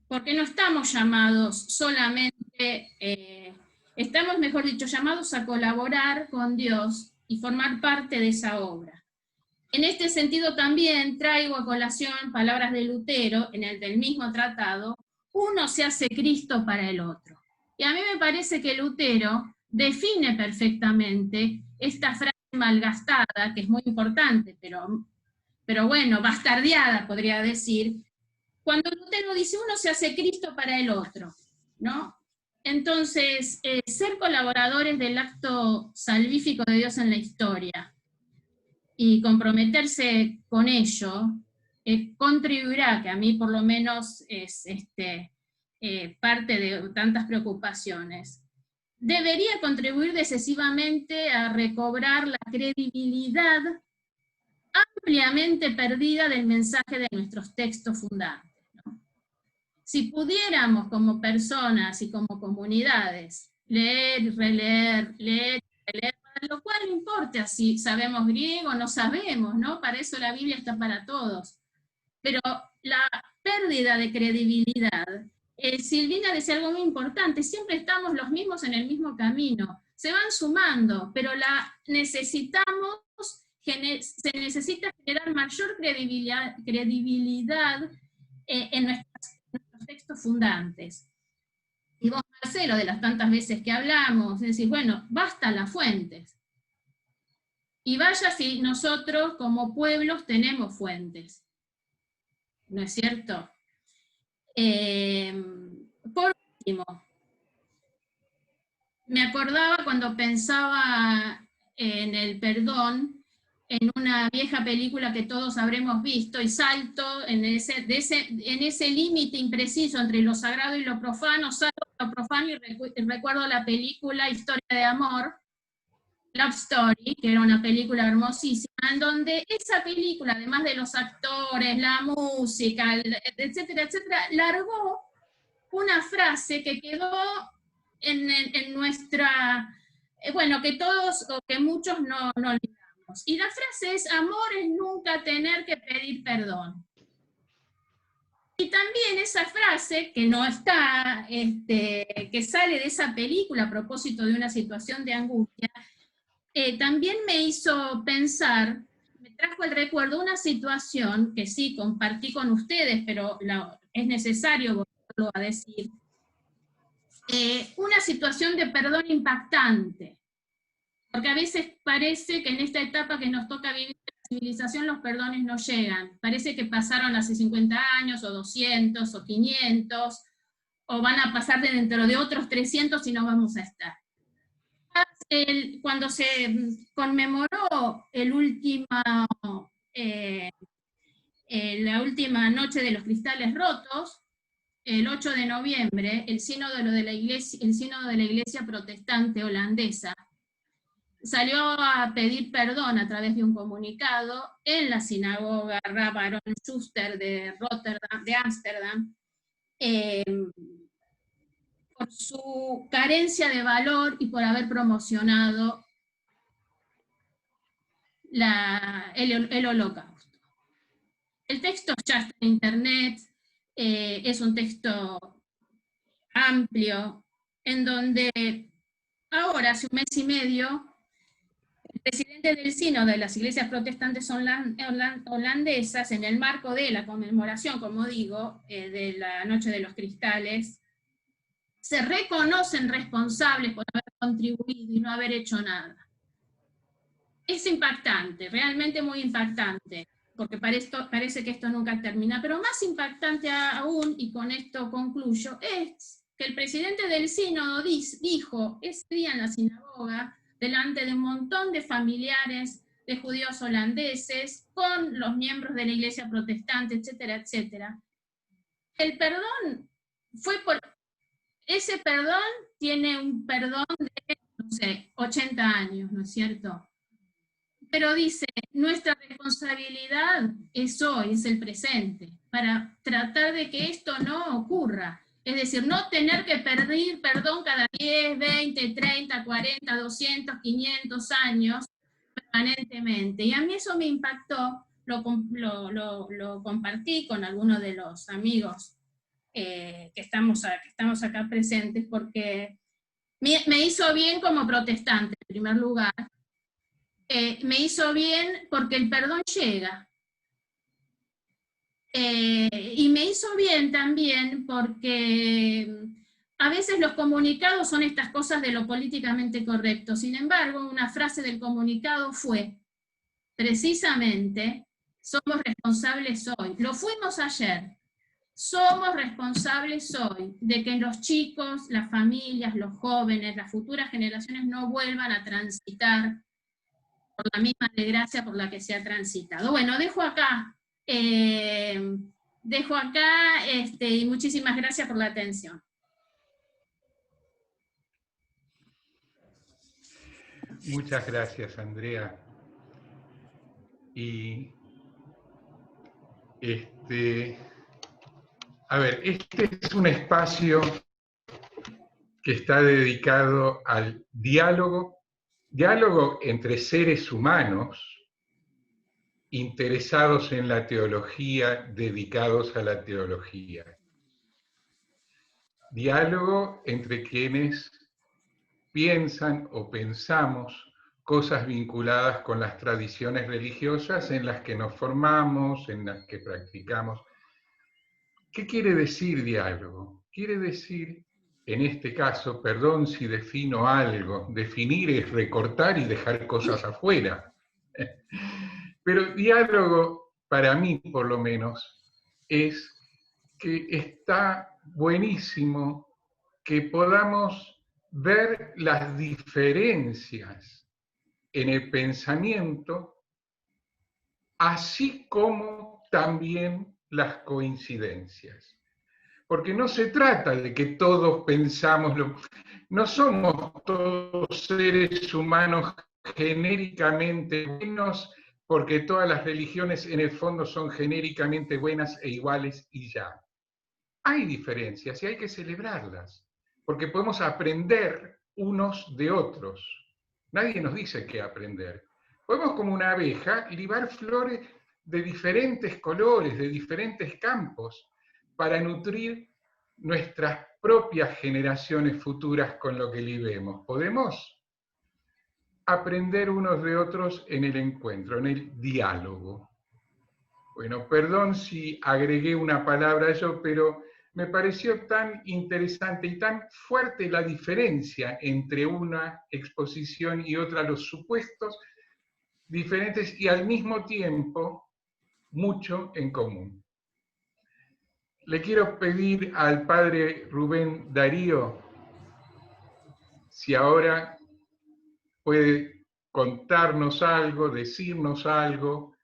Porque no estamos llamados solamente, estamos, mejor dicho, llamados a colaborar con Dios y formar parte de esa obra. En este sentido también traigo a colación palabras de Lutero, en el del mismo tratado: uno se hace Cristo para el otro. Y a mí me parece que Lutero define perfectamente esta frase malgastada, que es muy importante, pero bueno, bastardeada, podría decir, cuando Lutero dice uno se hace Cristo para el otro, ¿no? Entonces, ser colaboradores del acto salvífico de Dios en la historia y comprometerse con ello, contribuirá, que a mí por lo menos es parte de tantas preocupaciones, debería contribuir decisivamente a recobrar la credibilidad ampliamente perdida del mensaje de nuestros textos fundantes, ¿no? Si pudiéramos como personas y como comunidades leer y releer, leer y releer, para lo cual no importa si sabemos griego o no sabemos, ¿no? Para eso la Biblia está para todos. Pero la pérdida de credibilidad, Silvina decía algo muy importante: siempre estamos los mismos en el mismo camino, se van sumando, pero se necesita generar mayor credibilidad en nuestros textos fundantes. Y vos, Marcelo, de las tantas veces que hablamos, decís, bueno, basta las fuentes. Y vaya si nosotros como pueblos tenemos fuentes, ¿no es cierto? Por último, me acordaba cuando pensaba en el perdón, en una vieja película que todos habremos visto, y salto en ese límite impreciso entre lo sagrado y lo profano, salto lo profano y recuerdo la película Historia de Amor, Love Story, que era una película hermosísima, en donde esa película, además de los actores, la música, etcétera, etcétera, largó una frase que quedó en nuestra, bueno, que todos o que muchos no olvidamos. Y la frase es: amor es nunca tener que pedir perdón. Y también esa frase, que no está, que sale de esa película a propósito de una situación de angustia, también me hizo pensar, me trajo el recuerdo una situación que sí compartí con ustedes, pero es necesario volverlo a decir, una situación de perdón impactante, porque a veces parece que en esta etapa que nos toca vivir, la civilización los perdones no llegan. Parece que pasaron hace 50 años, o 200, o 500, o van a pasar dentro de otros 300 y no vamos a estar. Cuando se conmemoró la última noche de los cristales rotos, el 8 de noviembre, el sínodo de la Iglesia Protestante Holandesa salió a pedir perdón a través de un comunicado en la sinagoga Rav Aaron Schuster de Ámsterdam, por su carencia de valor y por haber promocionado el Holocausto. El texto ya está en internet, es un texto amplio, en donde ahora, hace un mes y medio, el presidente del Sínodo de las Iglesias Protestantes Holandesas, en el marco de la conmemoración, como digo, de la Noche de los Cristales, se reconocen responsables por haber contribuido y no haber hecho nada. Es impactante, realmente muy impactante, porque parece que esto nunca termina, pero más impactante aún, y con esto concluyo, es que el presidente del sínodo dijo ese día en la sinagoga, delante de un montón de familiares de judíos holandeses, con los miembros de la iglesia protestante, etcétera, etcétera, el perdón fue por... Ese perdón tiene un perdón de, no sé, 80 años, ¿no es cierto? Pero dice, nuestra responsabilidad es hoy, es el presente, para tratar de que esto no ocurra. Es decir, no tener que pedir perdón cada 10, 20, 30, 40, 200, 500 años permanentemente. Y a mí eso me impactó, lo compartí con algunos de los amigos que estamos acá presentes, porque me hizo bien como protestante, en primer lugar. Me hizo bien porque el perdón llega. Y me hizo bien también porque a veces los comunicados son estas cosas de lo políticamente correcto. Sin embargo, una frase del comunicado fue, precisamente, somos responsables hoy. Lo fuimos ayer. Somos responsables hoy de que los chicos, las familias, los jóvenes, las futuras generaciones no vuelvan a transitar por la misma desgracia por la que se ha transitado. Bueno, dejo acá y muchísimas gracias por la atención. Muchas gracias, Andrea. Y a ver, este es un espacio que está dedicado al diálogo entre seres humanos interesados en la teología, dedicados a la teología. Diálogo entre quienes piensan o pensamos cosas vinculadas con las tradiciones religiosas en las que nos formamos, en las que practicamos. ¿Qué quiere decir diálogo? Quiere decir, en este caso, perdón si defino algo, definir es recortar y dejar cosas afuera. Pero diálogo, para mí por lo menos, es que está buenísimo que podamos ver las diferencias en el pensamiento, así como también las coincidencias. Porque no se trata de que todos pensamos, no somos todos seres humanos genéricamente buenos, porque todas las religiones en el fondo son genéricamente buenas e iguales y ya. Hay diferencias y hay que celebrarlas, porque podemos aprender unos de otros. Nadie nos dice qué aprender. Podemos, como una abeja, libar flores de diferentes colores, de diferentes campos, para nutrir nuestras propias generaciones futuras con lo que libemos. Podemos aprender unos de otros en el encuentro, en el diálogo. Bueno, perdón si agregué una palabra a eso, pero me pareció tan interesante y tan fuerte la diferencia entre una exposición y otra, los supuestos diferentes y al mismo tiempo mucho en común. Le quiero pedir al padre Rubén Darío si ahora puede contarnos algo, decirnos algo,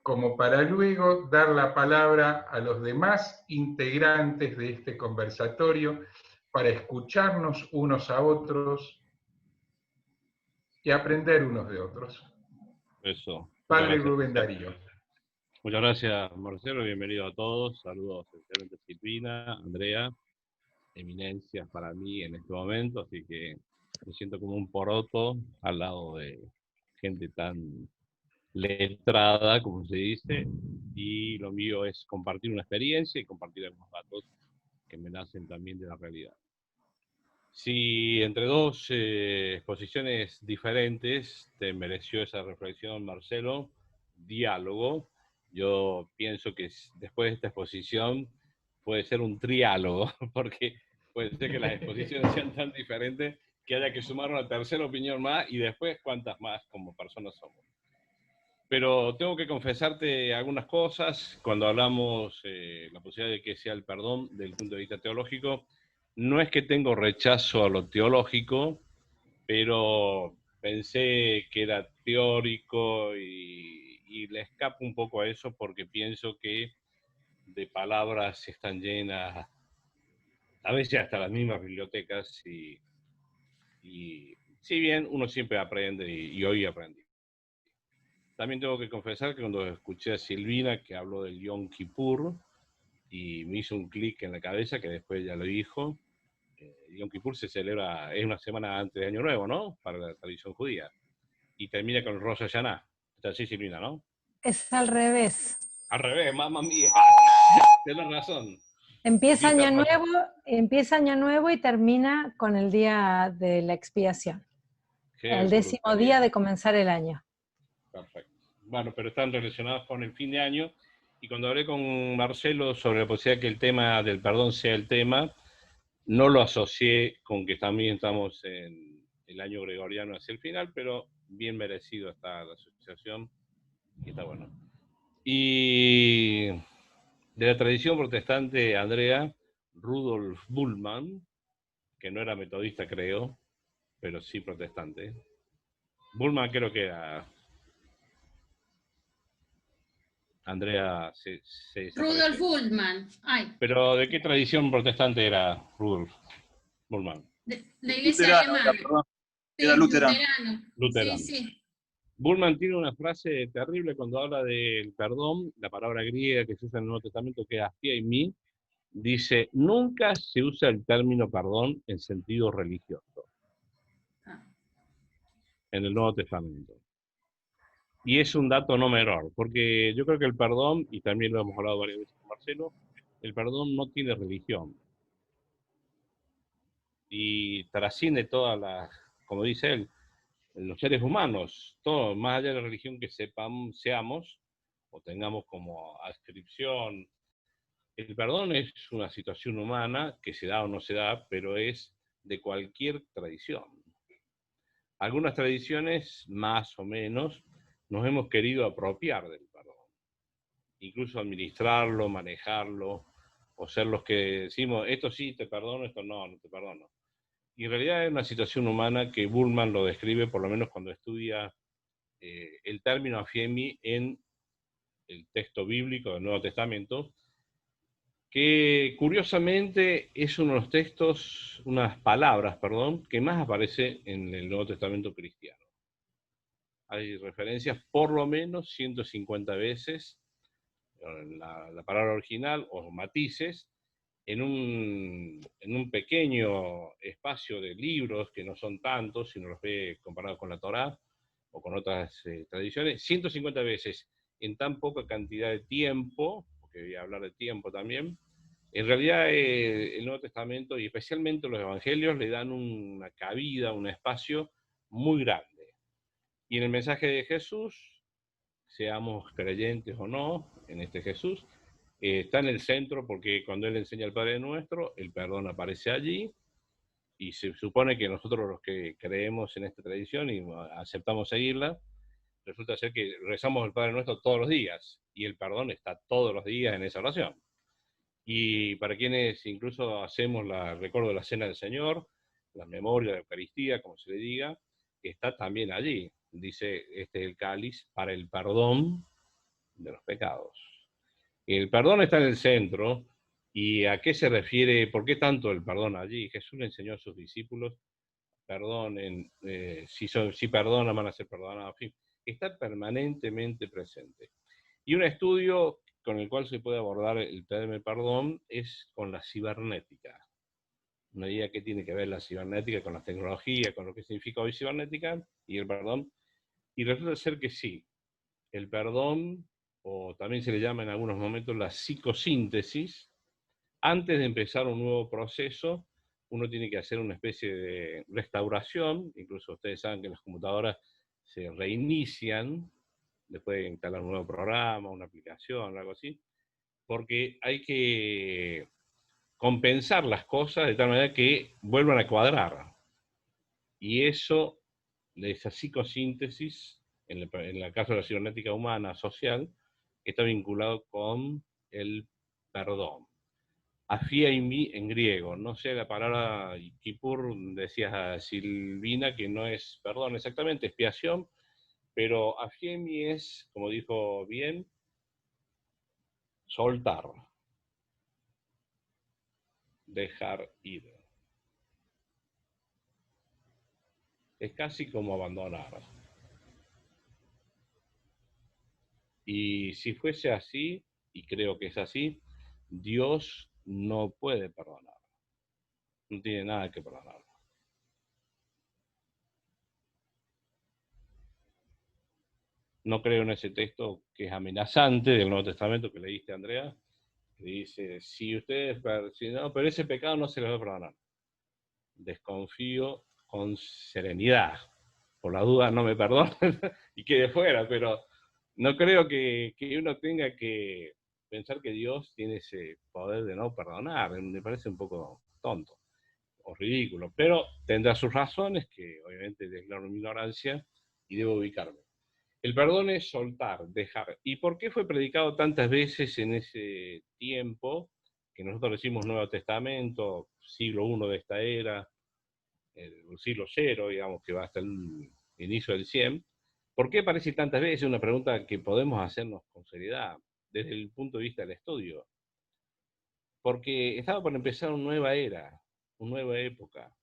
como para luego dar la palabra a los demás integrantes de este conversatorio para escucharnos unos a otros y aprender unos de otros. Eso. Padre Rubén Darío. Muchas gracias, Marcelo. Bienvenido a todos. Saludos especialmente a Silvina, Andrea, eminencias para mí en este momento, así que me siento como un poroto al lado de gente tan letrada, como se dice, y lo mío es compartir una experiencia y compartir algunos datos que me nacen también de la realidad. Si entre dos exposiciones diferentes te mereció esa reflexión, Marcelo, diálogo, yo pienso que después de esta exposición puede ser un triálogo, porque puede ser que las exposiciones sean tan diferentes que haya que sumar una tercera opinión más y después cuántas más como personas somos. Pero tengo que confesarte algunas cosas. Cuando hablamos la posibilidad de que sea el perdón desde el punto de vista teológico, no es que tengo rechazo a lo teológico, pero pensé que era teórico y le escapo un poco a eso porque pienso que de palabras están llenas, a veces hasta las mismas bibliotecas, y si bien uno siempre aprende y hoy aprendí. También tengo que confesar que cuando escuché a Silvina que habló del Yom Kippur y me hizo un clic en la cabeza, que después ya lo dijo, Yom Kippur se celebra, es una semana antes de Año Nuevo, ¿no? Para la tradición judía. Y termina con el Rosh Hashanah. Está así, Silvina, ¿no? Es al revés. Al revés, mamá mía. Tienes razón. Empieza año nuevo y termina con el día de la expiación. El 10º día de comenzar el año. Perfecto. Bueno, pero están relacionados con el fin de año. Y cuando hablé con Marcelo sobre la posibilidad que el tema del perdón sea el tema, no lo asocié con que también estamos en el año gregoriano hacia el final, pero bien merecido está la asociación y está bueno. Y de la tradición protestante, Andrea, Rudolf Bultmann, que no era metodista, creo, pero sí protestante. Bultmann creo que era... Andrea se Rudolf Bultmann. Ay. Pero ¿de qué tradición protestante era Rudolf Bultmann? De la iglesia alemana. Era luterano. Luterano. Sí. Bultmann tiene una frase terrible cuando habla del perdón, la palabra griega que se usa en el Nuevo Testamento, que es astia y mi, dice, nunca se usa el término perdón en sentido religioso en el Nuevo Testamento. Y es un dato no menor, porque yo creo que el perdón, y también lo hemos hablado varias veces con Marcelo, el perdón no tiene religión. Y trasciende todas las, como dice él, los seres humanos, todo, más allá de la religión que seamos o tengamos como adscripción. El perdón es una situación humana que se da o no se da, pero es de cualquier tradición. Algunas tradiciones, más o menos, nos hemos querido apropiar del perdón. Incluso administrarlo, manejarlo, o ser los que decimos, esto sí te perdono, esto no, no te perdono. Y en realidad es una situación humana que Bultmann lo describe, por lo menos cuando estudia el término afiemi en el texto bíblico del Nuevo Testamento, que curiosamente es uno de los textos, unas palabras, perdón, que más aparece en el Nuevo Testamento cristiano. Hay referencias por lo menos 150 veces en la palabra original o matices, en un pequeño espacio de libros, que no son tantos, si uno los ve comparados con la Torá o con otras tradiciones, 150 veces en tan poca cantidad de tiempo, porque voy a hablar de tiempo también. En realidad el Nuevo Testamento y especialmente los Evangelios le dan una cabida, un espacio muy grande. Y en el mensaje de Jesús, seamos creyentes o no en este Jesús, está en el centro porque cuando Él enseña el Padre Nuestro, el perdón aparece allí y se supone que nosotros los que creemos en esta tradición y aceptamos seguirla, resulta ser que rezamos el Padre Nuestro todos los días, y el perdón está todos los días en esa oración. Y para quienes incluso hacemos recuerdo de la Cena del Señor, la memoria de la Eucaristía, como se le diga, está también allí. Dice, este es el cáliz para el perdón de los pecados. El perdón está en el centro. ¿Y a qué se refiere? ¿Por qué tanto el perdón allí? Jesús le enseñó a sus discípulos, perdonen, si perdonan van a ser perdonados. En fin, está permanentemente presente. Y un estudio con el cual se puede abordar el tema del perdón es con la cibernética. Una idea que tiene que ver la cibernética con la tecnología, con lo que significa hoy cibernética y el perdón. Y resulta ser que sí, el perdón, o también se le llama en algunos momentos la psicosíntesis, antes de empezar un nuevo proceso, uno tiene que hacer una especie de restauración. Incluso ustedes saben que las computadoras se reinician después de instalar un nuevo programa, una aplicación, algo así, porque hay que compensar las cosas de tal manera que vuelvan a cuadrar. Y eso, esa psicosíntesis, en el caso de la cibernética humana social, está vinculado con el perdón. Afiaimi en griego, no sé la palabra Kippur, decía Silvina, que no es perdón exactamente, expiación, pero afiemi es, como dijo bien, soltar, dejar ir. Es casi como abandonar. Y si fuese así, y creo que es así, Dios no puede perdonar. No tiene nada que perdonar. No creo en ese texto que es amenazante del Nuevo Testamento que leíste, Andrea, que dice, si ustedes, no, pero ese pecado no se les va a perdonar. Desconfío con serenidad. Por la duda no me perdonen y quede fuera, pero no creo que uno tenga que pensar que Dios tiene ese poder de no perdonar. Me parece un poco tonto o ridículo, pero tendrá sus razones, que obviamente declaro mi ignorancia y debo ubicarme. El perdón es soltar, dejar. ¿Y por qué fue predicado tantas veces en ese tiempo, que nosotros decimos Nuevo Testamento, siglo I de esta era, el siglo cero, digamos, que va hasta el inicio del 100? ¿Por qué aparece tantas veces? Es una pregunta que podemos hacernos con seriedad, desde el punto de vista del estudio. Porque estaba por empezar una nueva era, una nueva época.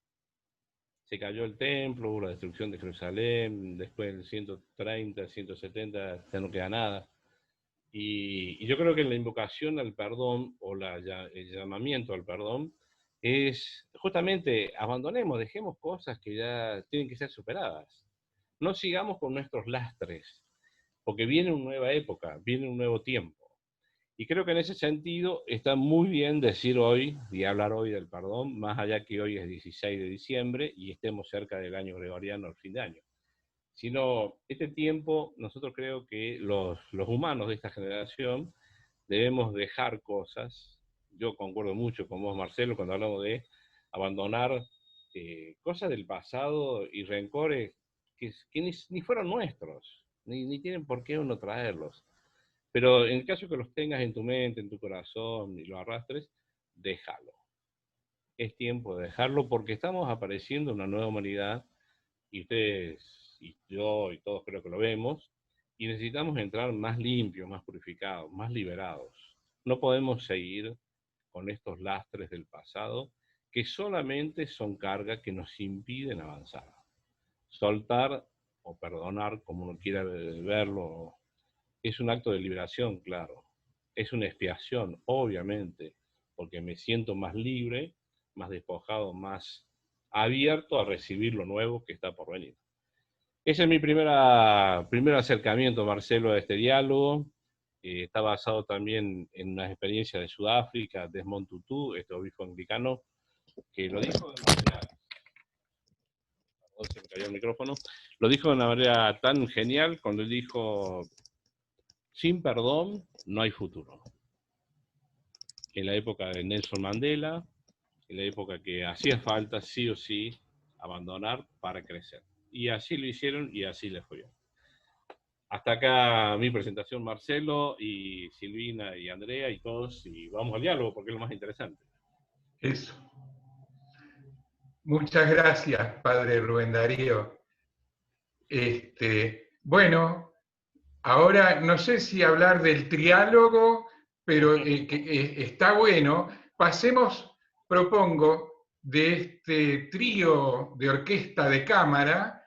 Se cayó el templo, hubo la destrucción de Jerusalén, después en el 130, 170 ya no queda nada. Y yo creo que la invocación al perdón, o el llamamiento al perdón, es justamente abandonemos, dejemos cosas que ya tienen que ser superadas. No sigamos con nuestros lastres, porque viene una nueva época, viene un nuevo tiempo. Y creo que en ese sentido está muy bien decir hoy y hablar hoy del perdón, más allá que hoy es 16 de diciembre y estemos cerca del año gregoriano, al fin de año. Sino, este tiempo, nosotros creo que los humanos de esta generación debemos dejar cosas. Yo concuerdo mucho con vos, Marcelo, cuando hablamos de abandonar cosas del pasado y rencores que ni fueron nuestros, ni tienen por qué uno traerlos. Pero en el caso que los tengas en tu mente, en tu corazón y lo arrastres, déjalo. Es tiempo de dejarlo porque estamos apareciendo una nueva humanidad y ustedes y yo y todos creo que lo vemos y necesitamos entrar más limpios, más purificados, más liberados. No podemos seguir con estos lastres del pasado que solamente son cargas que nos impiden avanzar. Soltar o perdonar, como uno quiera verlo, es un acto de liberación, claro. Es una expiación, obviamente, porque me siento más libre, más despojado, más abierto a recibir lo nuevo que está por venir. Ese es mi primer acercamiento, Marcelo, a este diálogo. Está basado también en una experiencia de Sudáfrica, Desmond Tutu, este obispo anglicano, que lo dijo de manera... Se me cayó el micrófono. Lo dijo de una manera tan genial cuando él dijo: sin perdón no hay futuro. En la época de Nelson Mandela, en la época que hacía falta sí o sí abandonar para crecer. Y así lo hicieron y así les fue bien. hasta acá mi presentación, Marcelo, y Silvina y Andrea y todos, y vamos al diálogo porque es lo más interesante. Eso. Muchas gracias, padre Rubén Darío. Bueno, ahora no sé si hablar del triálogo, pero está bueno. Pasemos, propongo, de este trío de orquesta de cámara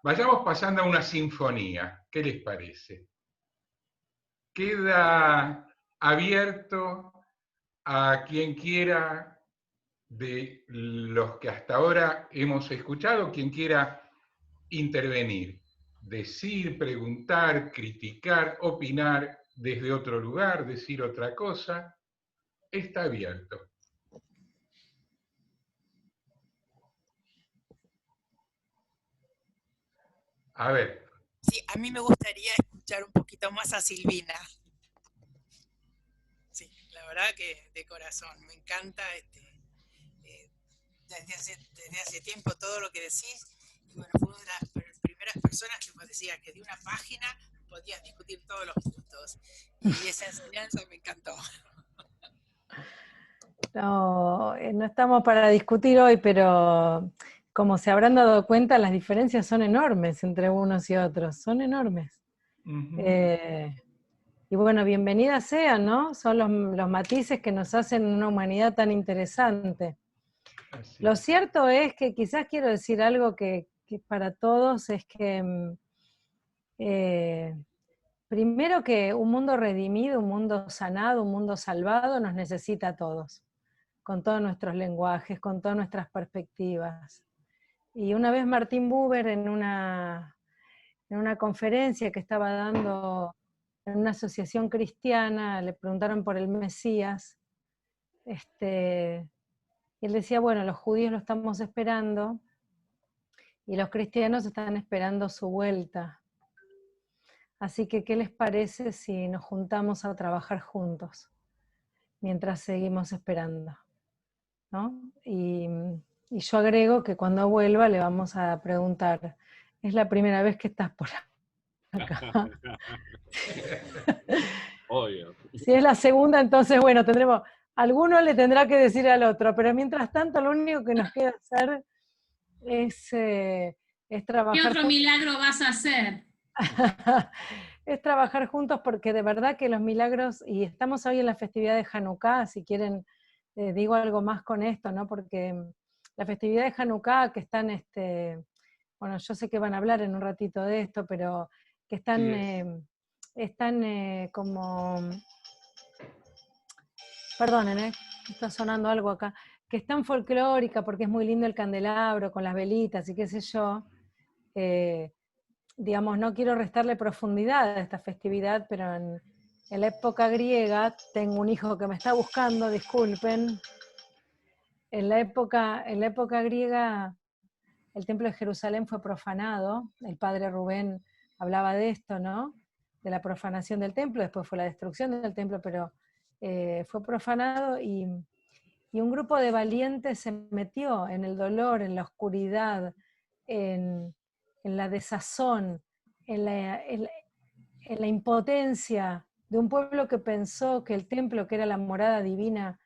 vayamos pasando a una sinfonía. ¿Qué les parece? Queda abierto a quien quiera de los que hasta ahora hemos escuchado, quien quiera intervenir, decir, preguntar, criticar, opinar desde otro lugar, decir otra cosa, está abierto. A ver. Sí, a mí me gustaría escuchar un poquito más a Silvina. Sí, la verdad que de corazón, me encanta desde hace tiempo todo lo que decís. Y bueno, fue una de las primeras personas que me decía que de una página podías discutir todos los puntos. Y esa enseñanza me encantó. No, no estamos para discutir hoy, pero como se habrán dado cuenta, las diferencias son enormes entre unos y otros, son enormes. Y bueno, bienvenidas sean, ¿no? Son los matices que nos hacen una humanidad tan interesante. Lo cierto es que quizás quiero decir algo que para todos es que primero que un mundo redimido, un mundo sanado, un mundo salvado nos necesita a todos, con todos nuestros lenguajes, con todas nuestras perspectivas. Y una vez Martín Buber en una conferencia que estaba dando en una asociación cristiana, le preguntaron por el Mesías, y él decía, bueno, los judíos lo estamos esperando, y los cristianos están esperando su vuelta. Así que, ¿qué les parece si nos juntamos a trabajar juntos, mientras seguimos esperando? ¿No? Y yo agrego que cuando vuelva le vamos a preguntar, ¿es la primera vez que estás por acá? Obvio. Si es la segunda, entonces, bueno, alguno le tendrá que decir al otro, pero mientras tanto lo único que nos queda hacer es trabajar. ¿Qué otro milagro vas a hacer? Es trabajar juntos, porque de verdad que los milagros, y estamos hoy en la festividad de Hanukkah, si quieren digo algo más con esto, ¿no? Porque la festividad de Hanukkah, que están, bueno, yo sé que van a hablar en un ratito de esto, pero que están como, perdonen, está sonando algo acá, que es tan folclórica porque es muy lindo el candelabro con las velitas y qué sé yo, digamos, no quiero restarle profundidad a esta festividad, pero en la época griega, tengo un hijo que me está buscando, disculpen, en la época griega el templo de Jerusalén fue profanado, el padre Rubén hablaba de esto, ¿no? De la profanación del templo, después fue la destrucción del templo, pero fue profanado y un grupo de valientes se metió en el dolor, en la oscuridad, en la desazón, en la impotencia de un pueblo que pensó que el templo, que era la morada divina,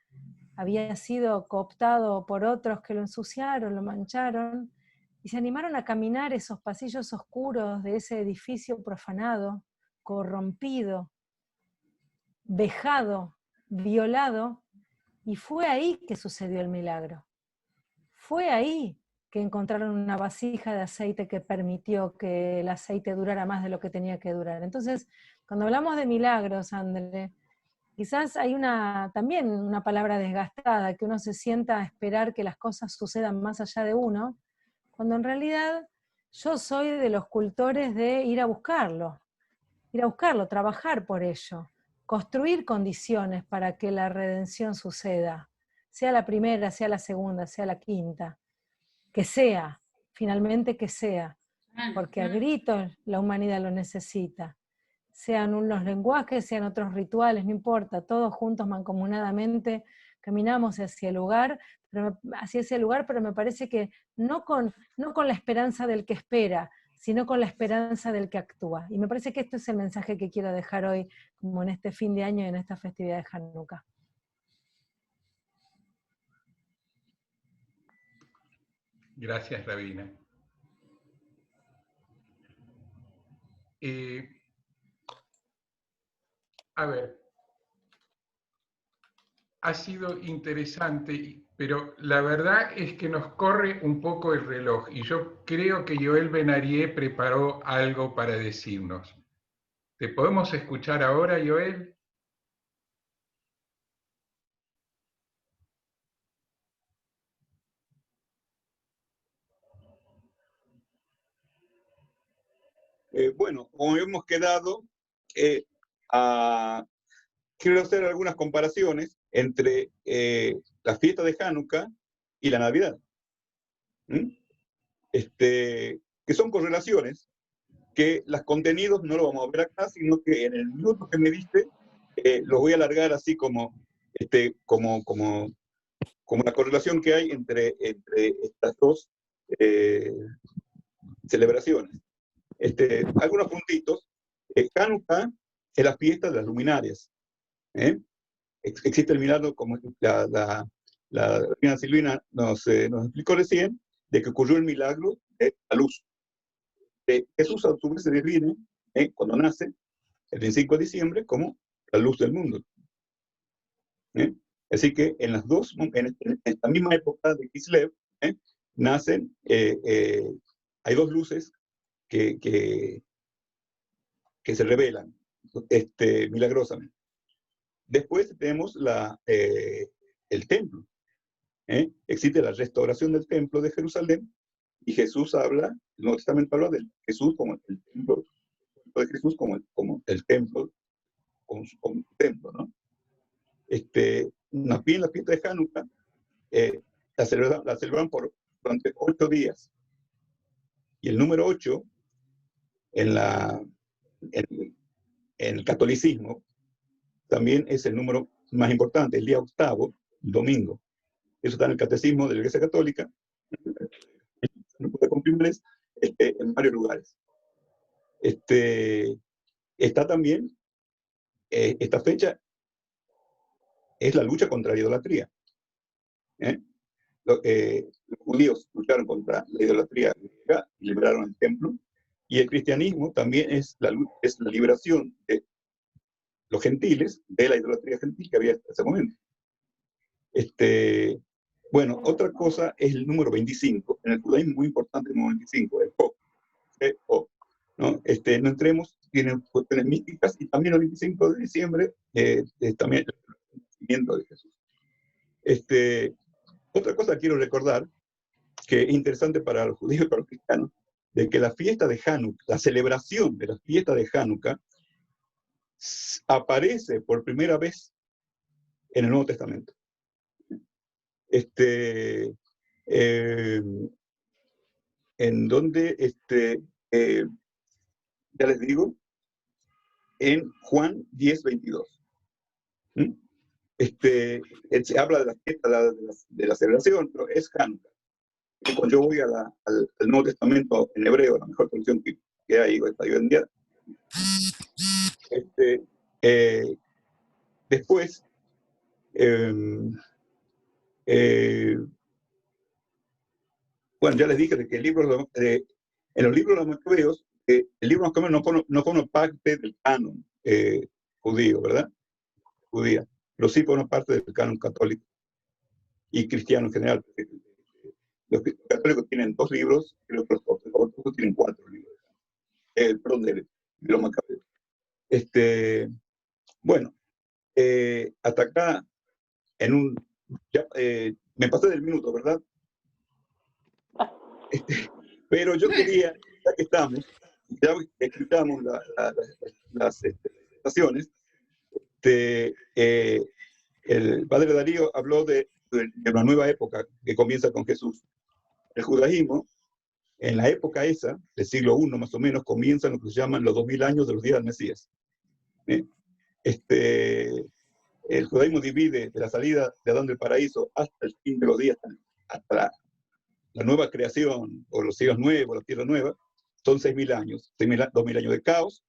había sido cooptado por otros que lo ensuciaron, lo mancharon, y se animaron a caminar esos pasillos oscuros de ese edificio profanado, corrompido, vejado, violado, y fue ahí que sucedió el milagro. Fue ahí que encontraron una vasija de aceite que permitió que el aceite durara más de lo que tenía que durar. Entonces, cuando hablamos de milagros, André, quizás hay también una palabra desgastada, que uno se sienta a esperar que las cosas sucedan más allá de uno, cuando en realidad yo soy de los cultores de ir a buscarlo, trabajar por ello, construir condiciones para que la redención suceda, sea la primera, sea la segunda, sea la quinta, que sea, finalmente que sea, porque a gritos la humanidad lo necesita. Sean unos lenguajes, sean otros rituales, no importa, todos juntos mancomunadamente caminamos hacia ese lugar, pero me parece que no con la esperanza del que espera, sino con la esperanza del que actúa. Y me parece que este es el mensaje que quiero dejar hoy, como en este fin de año y en esta festividad de Hanukkah. Gracias, Rabina. A ver, ha sido interesante, pero la verdad es que nos corre un poco el reloj y yo creo que Yoel Benarié preparó algo para decirnos. ¿Te podemos escuchar ahora, Yoel? Bueno, como hemos quedado, quiero hacer algunas comparaciones entre la fiesta de Hanukkah y la Navidad. Que son correlaciones que los contenidos no lo vamos a ver acá, sino que en el minuto que me diste los voy a alargar así como la correlación que hay entre estas dos celebraciones. Algunos puntitos. Hanukkah es la fiesta de las luminarias. Existe el milagro, como la reina Silvina nos explicó recién, de que ocurrió el milagro de la luz. Jesús a su vez se define, cuando nace, el 25 de diciembre, como la luz del mundo. Así que en las dos, en la misma época de Kislev, nacen, hay dos luces que se revelan milagrosamente. Después tenemos el templo. Existe la restauración del templo de Jerusalén, y Jesús habla, el Nuevo Testamento habla de Jesús como el templo, de Jesús como el templo, como templo, ¿no? Más bien la fiesta de Hanukkah la celebran durante 8 días. Y el número 8 en el catolicismo también es el número más importante, el día octavo, el domingo. Eso está en el catecismo de la Iglesia Católica, no puede confirmarles, en varios lugares. Está también, esta fecha es la lucha contra la idolatría. Los judíos lucharon contra la idolatría griega y liberaron el templo, y el cristianismo también es la liberación de los gentiles de la idolatría gentil que había hasta ese momento. Bueno, otra cosa es el número 25. En el judaísmo es muy importante el número 25, el O, ¿no? No entremos, tienen cuestiones místicas, y también el 25 de diciembre también el nacimiento de Jesús. Otra cosa quiero recordar, que es interesante para los judíos y para los cristianos, de que la fiesta de Hanukkah, la celebración de la fiesta de Hanukkah, aparece por primera vez en el Nuevo Testamento. En donde, ya les digo, en Juan 10:22. Se habla de la fiesta de la celebración, pero es Hanukkah. Y cuando yo voy al Nuevo Testamento en hebreo, la mejor traducción que hay hoy en día, después, bueno, ya les dije de que en los libros de los Macabeos, el libro de los Macabeos no forma parte del canon judío, ¿verdad? Judía, pero sí forma parte del canon católico y cristiano en general. Los católicos tienen 2 libros, creo que los ortodoxos tienen 4 libros. Perdón, de los Macabeos. Bueno, hasta acá, me pasé del minuto, ¿verdad? Pero yo quería, ya que estamos, ya explicamos las estaciones, el padre Darío habló de una nueva época que comienza con Jesús. El judaísmo, en la época esa, del siglo I más o menos, comienzan lo que se llaman los 2000 años de los días del Mesías. El judaísmo divide de la salida de Adán del paraíso hasta el fin de los días, hasta la nueva creación, o los cielos nuevos, la tierra nueva, son 6.000 años, 2.000 años de caos,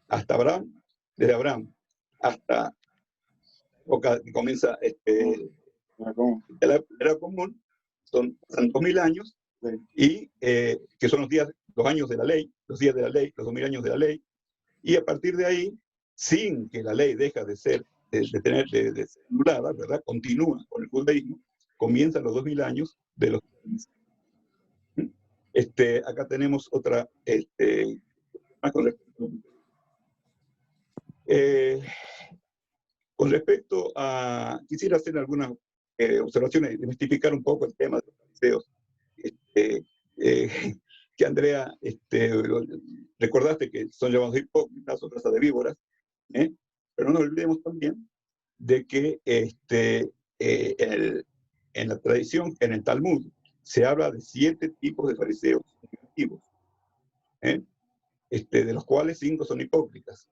hasta Abraham, desde Abraham hasta la época que comienza la era común, son 2.000 años, y que son los años de la ley, los días de la ley, los 2.000 años de la ley, y a partir de ahí, sin que la ley deja de ser, de ser anulada, ¿verdad? Continúa con el judaísmo, comienzan los 2.000 años de los... acá tenemos otra, más con respecto a, quisiera hacer algunas observaciones, desmistificar un poco el tema de los fariseos, que Andrea, recordaste que son llamados hipócritas o raza de víboras, pero no nos olvidemos también de que en la tradición, en el Talmud, se habla de 7 tipos de fariseos negativos, de los cuales 5 son hipócritas.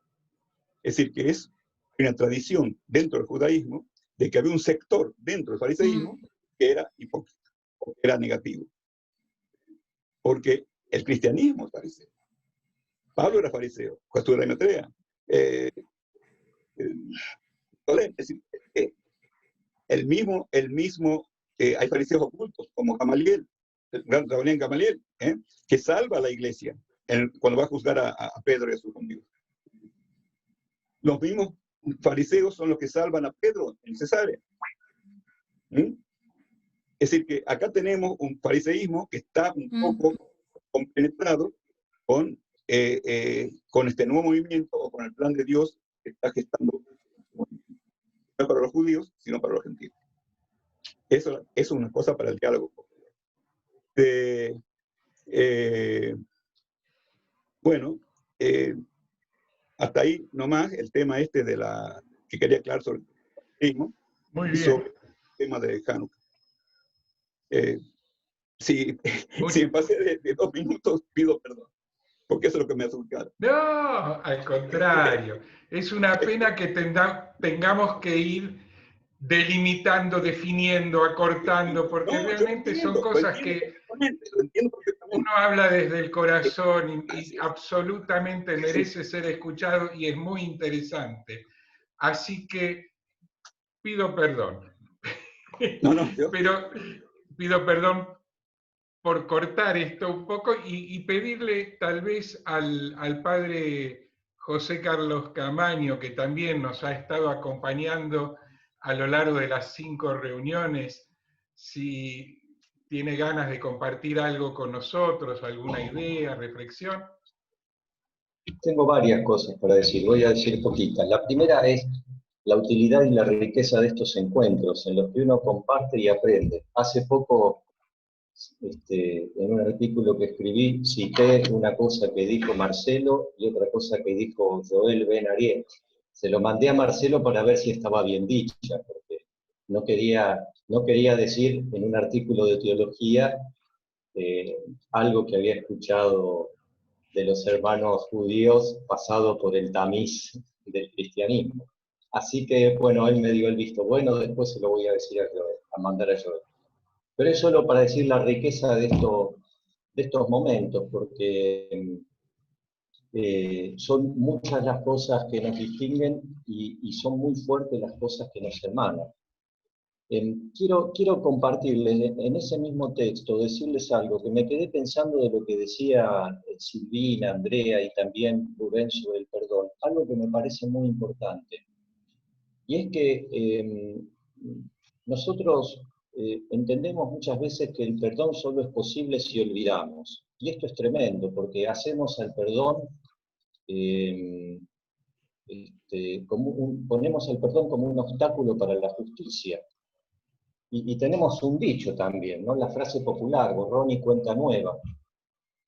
Es decir, que es una tradición dentro del judaísmo de que había un sector dentro del fariseísmo que era hipócrita, o que era negativo. Porque el cristianismo es fariseo. Pablo era fariseo, Jesús era Emetrea. Es decir, el mismo hay fariseos ocultos, como Gamaliel, el gran Rabbanán Gamaliel, que salva a la iglesia cuando va a juzgar a Pedro y a sus amigos. Los mismos fariseos son los que salvan a Pedro en Cesarea. Es decir, que acá tenemos un fariseísmo que está un poco compenetrado con este nuevo movimiento o con el plan de Dios que está gestando, no para los judíos, sino para los gentiles. Eso es una cosa para el diálogo. Bueno, hasta ahí nomás el tema que quería aclarar sobre el cristianismo. Muy y bien. sobre el tema de Hanukkah. Si me pasé de 2 minutos, pido perdón, porque eso es lo que me hace buscar. No, al contrario. Es una pena que tengamos que ir delimitando, definiendo, acortando, porque No, realmente son cosas que lo entiendo perfectamente. uno habla desde el corazón y absolutamente merece ser escuchado y es muy interesante. Así que pido perdón. Pero pido perdón por cortar esto un poco y pedirle tal vez al padre José Carlos Camaño, que también nos ha estado acompañando a lo largo de las 5 reuniones, si tiene ganas de compartir algo con nosotros, alguna idea, reflexión. Tengo varias cosas para decir, voy a decir poquitas. La primera es la utilidad y la riqueza de estos encuentros en los que uno comparte y aprende. Hace poco, en un artículo que escribí, cité una cosa que dijo Marcelo y otra cosa que dijo Joel Ben Ariel. Se lo mandé a Marcelo para ver si estaba bien dicha, porque no quería decir en un artículo de teología algo que había escuchado de los hermanos judíos pasado por el tamiz del cristianismo. Así que, bueno, él me dio el visto bueno, después se lo voy a decir a mandar a Joel. Pero es solo para decir la riqueza de estos momentos, porque son muchas las cosas que nos distinguen y son muy fuertes las cosas que nos hermanan. Quiero compartirles en ese mismo texto, decirles algo que me quedé pensando de lo que decía Silvina, Andrea y también Rubén sobre el perdón, algo que me parece muy importante. Y es que nosotros entendemos muchas veces que el perdón solo es posible si olvidamos. Y esto es tremendo, porque hacemos al perdón, ponemos el perdón como un obstáculo para la justicia. Y tenemos un dicho también, ¿no? La frase popular, borrón y cuenta nueva,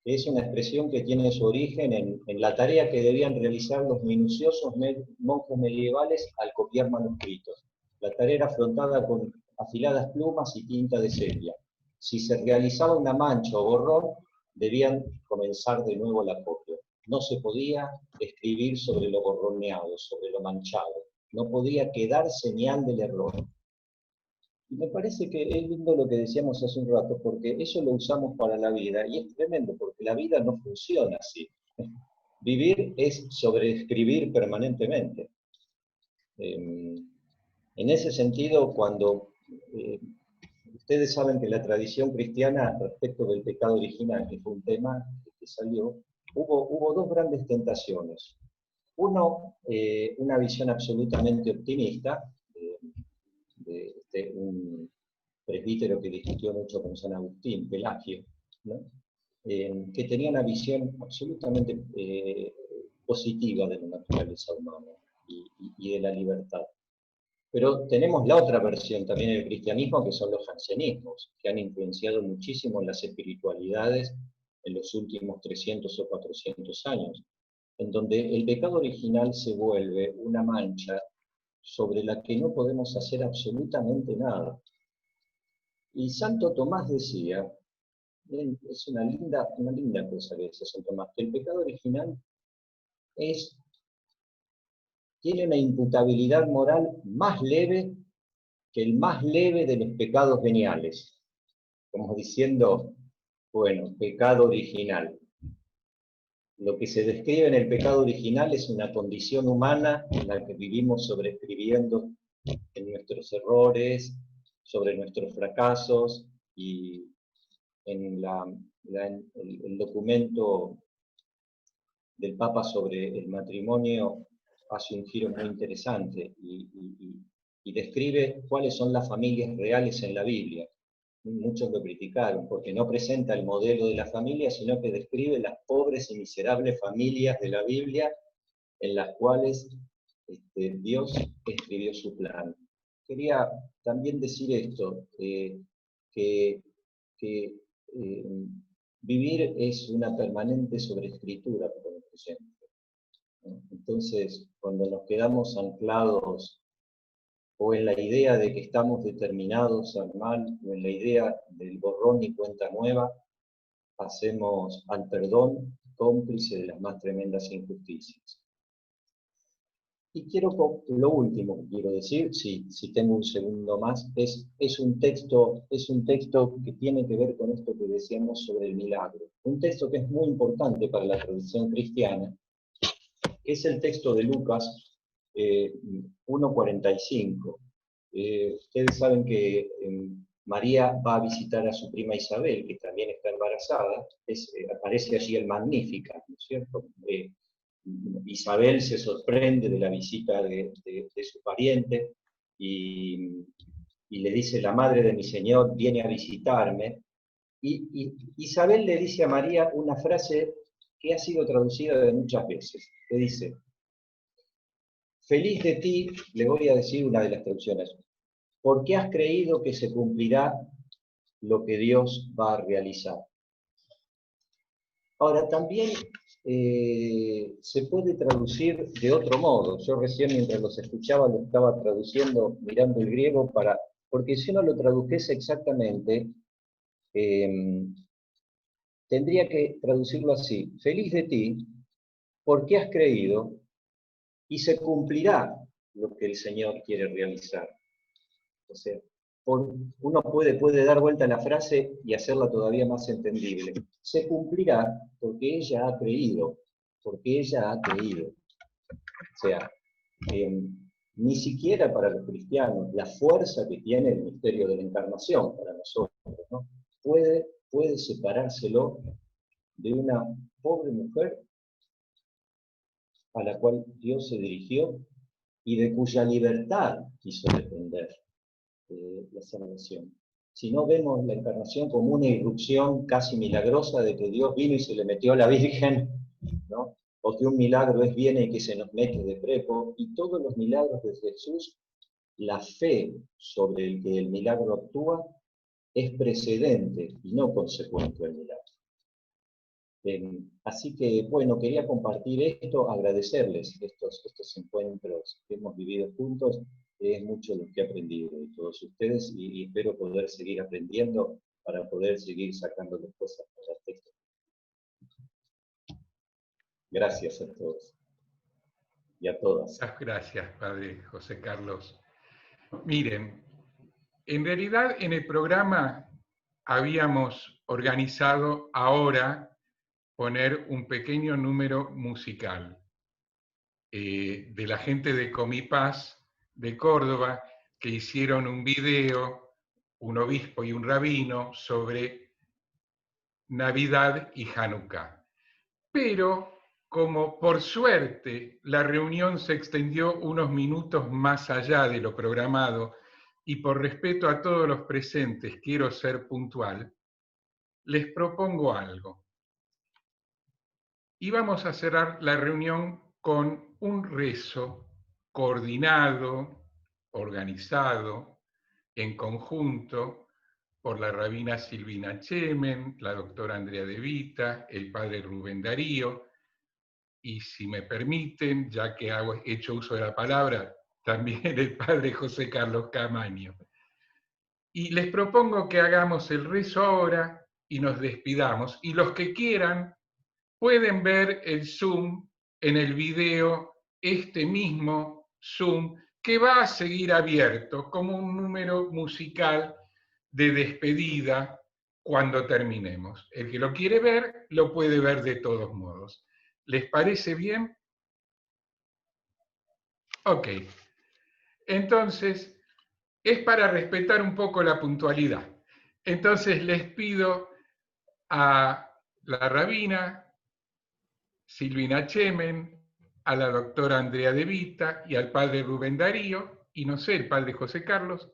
que es una expresión que tiene su origen en la tarea que debían realizar los minuciosos monjes medievales al copiar manuscritos. La tarea era afrontada con afiladas plumas y tinta de sepia. Si se realizaba una mancha o borrón, debían comenzar de nuevo la copia. No se podía escribir sobre lo borroneado, sobre lo manchado. No podía quedar señal del error. Y me parece que es lindo lo que decíamos hace un rato, porque eso lo usamos para la vida, y es tremendo, porque la vida no funciona así. Vivir es sobreescribir permanentemente. En ese sentido, cuando ustedes saben que la tradición cristiana respecto del pecado original, que fue un tema que salió, hubo dos grandes tentaciones. Uno, una visión absolutamente optimista, de un presbítero que discutió mucho con San Agustín, Pelagio, ¿no? Que tenía una visión absolutamente positiva de la naturaleza humana y de la libertad. Pero tenemos la otra versión también del cristianismo, que son los jansenismos, que han influenciado muchísimo en las espiritualidades en los últimos 300 o 400 años, en donde el pecado original se vuelve una mancha sobre la que no podemos hacer absolutamente nada. Y Santo Tomás decía, es una linda cosa que dice Santo Tomás, que el pecado original tiene una imputabilidad moral más leve que el más leve de los pecados veniales. Como diciendo, bueno, pecado original. Lo que se describe en el pecado original es una condición humana en la que vivimos sobreescribiendo en nuestros errores, sobre nuestros fracasos, y en el documento del Papa sobre el matrimonio hace un giro muy interesante y describe cuáles son las familias reales en la Biblia. Muchos lo criticaron porque no presenta el modelo de la familia, sino que describe las pobres y miserables familias de la Biblia en las cuales Dios escribió su plan. Quería también decir esto, que vivir es una permanente sobreescritura para el creyente. Entonces, cuando nos quedamos anclados o en la idea de que estamos determinados al mal, o en la idea del borrón y cuenta nueva, hacemos al perdón cómplice de las más tremendas injusticias. Y lo último que quiero decir, si tengo un segundo más, es un texto que tiene que ver con esto que decíamos sobre el milagro. Un texto que es muy importante para la tradición cristiana, que es el texto de Lucas 1:45. Ustedes saben que María va a visitar a su prima Isabel, que también está embarazada. Aparece allí el Magnificat, ¿no es cierto? Isabel se sorprende de la visita de su pariente y le dice, la madre de mi Señor viene a visitarme. Y Isabel le dice a María una frase que ha sido traducida de muchas veces, que dice, feliz de ti, le voy a decir una de las traducciones, porque has creído que se cumplirá lo que Dios va a realizar. Ahora, también se puede traducir de otro modo. Yo recién, mientras los escuchaba, lo estaba traduciendo, mirando el griego, porque si uno lo tradujese exactamente, tendría que traducirlo así. Feliz de ti, porque has creído, y se cumplirá lo que el Señor quiere realizar. O sea, uno puede dar vuelta a la frase y hacerla todavía más entendible. Se cumplirá porque ella ha creído, porque ella ha creído. O sea, ni siquiera para los cristianos, la fuerza que tiene el misterio de la encarnación para nosotros, ¿no? puede separárselo de una pobre mujer a la cual Dios se dirigió y de cuya libertad quiso defender la salvación. Si no vemos la encarnación como una irrupción casi milagrosa de que Dios vino y se le metió a la Virgen, ¿no? O que un milagro viene y que se nos mete de prepo, y todos los milagros de Jesús, la fe sobre el que el milagro actúa es precedente y no consecuente al milagro. Así que, bueno, quería compartir esto, agradecerles estos encuentros que hemos vivido juntos. Es mucho lo que he aprendido de todos ustedes y espero poder seguir aprendiendo para poder seguir sacando las cosas para el texto. Gracias a todos y a todas. Muchas gracias, Padre José Carlos. Miren, En realidad, en el programa habíamos organizado ahora poner un pequeño número musical de la gente de Comipaz de Córdoba, que hicieron un video, un obispo y un rabino, sobre Navidad y Hanukkah. Pero, como por suerte la reunión se extendió unos minutos más allá de lo programado, y por respeto a todos los presentes quiero ser puntual, les propongo algo. Y vamos a cerrar la reunión con un rezo coordinado, organizado, en conjunto, por la rabina Silvina Chemen, la doctora Andrea De Vita, el padre Rubén Darío, y si me permiten, ya que he hecho uso de la palabra, también el padre José Carlos Camaño. Y les propongo que hagamos el rezo ahora y nos despidamos. Y los que quieran pueden ver el Zoom en el video, este mismo Zoom, que va a seguir abierto como un número musical de despedida cuando terminemos. El que lo quiere ver, lo puede ver de todos modos. ¿Les parece bien? Ok. Entonces, es para respetar un poco la puntualidad. Entonces les pido a la rabina Silvina Chemen, a la doctora Andrea De Vita y al padre Rubén Darío, y no sé, el padre José Carlos,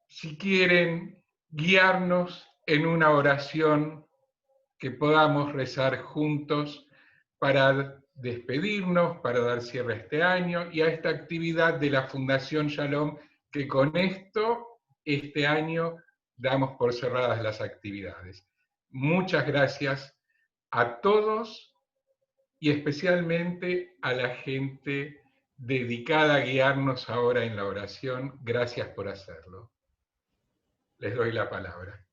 si quieren guiarnos en una oración que podamos rezar juntos para despedirnos, para dar cierre a este año y a esta actividad de la Fundación Shalom, que con esto, este año, damos por cerradas las actividades. Muchas gracias a todos y especialmente a la gente dedicada a guiarnos ahora en la oración. Gracias por hacerlo. Les doy la palabra.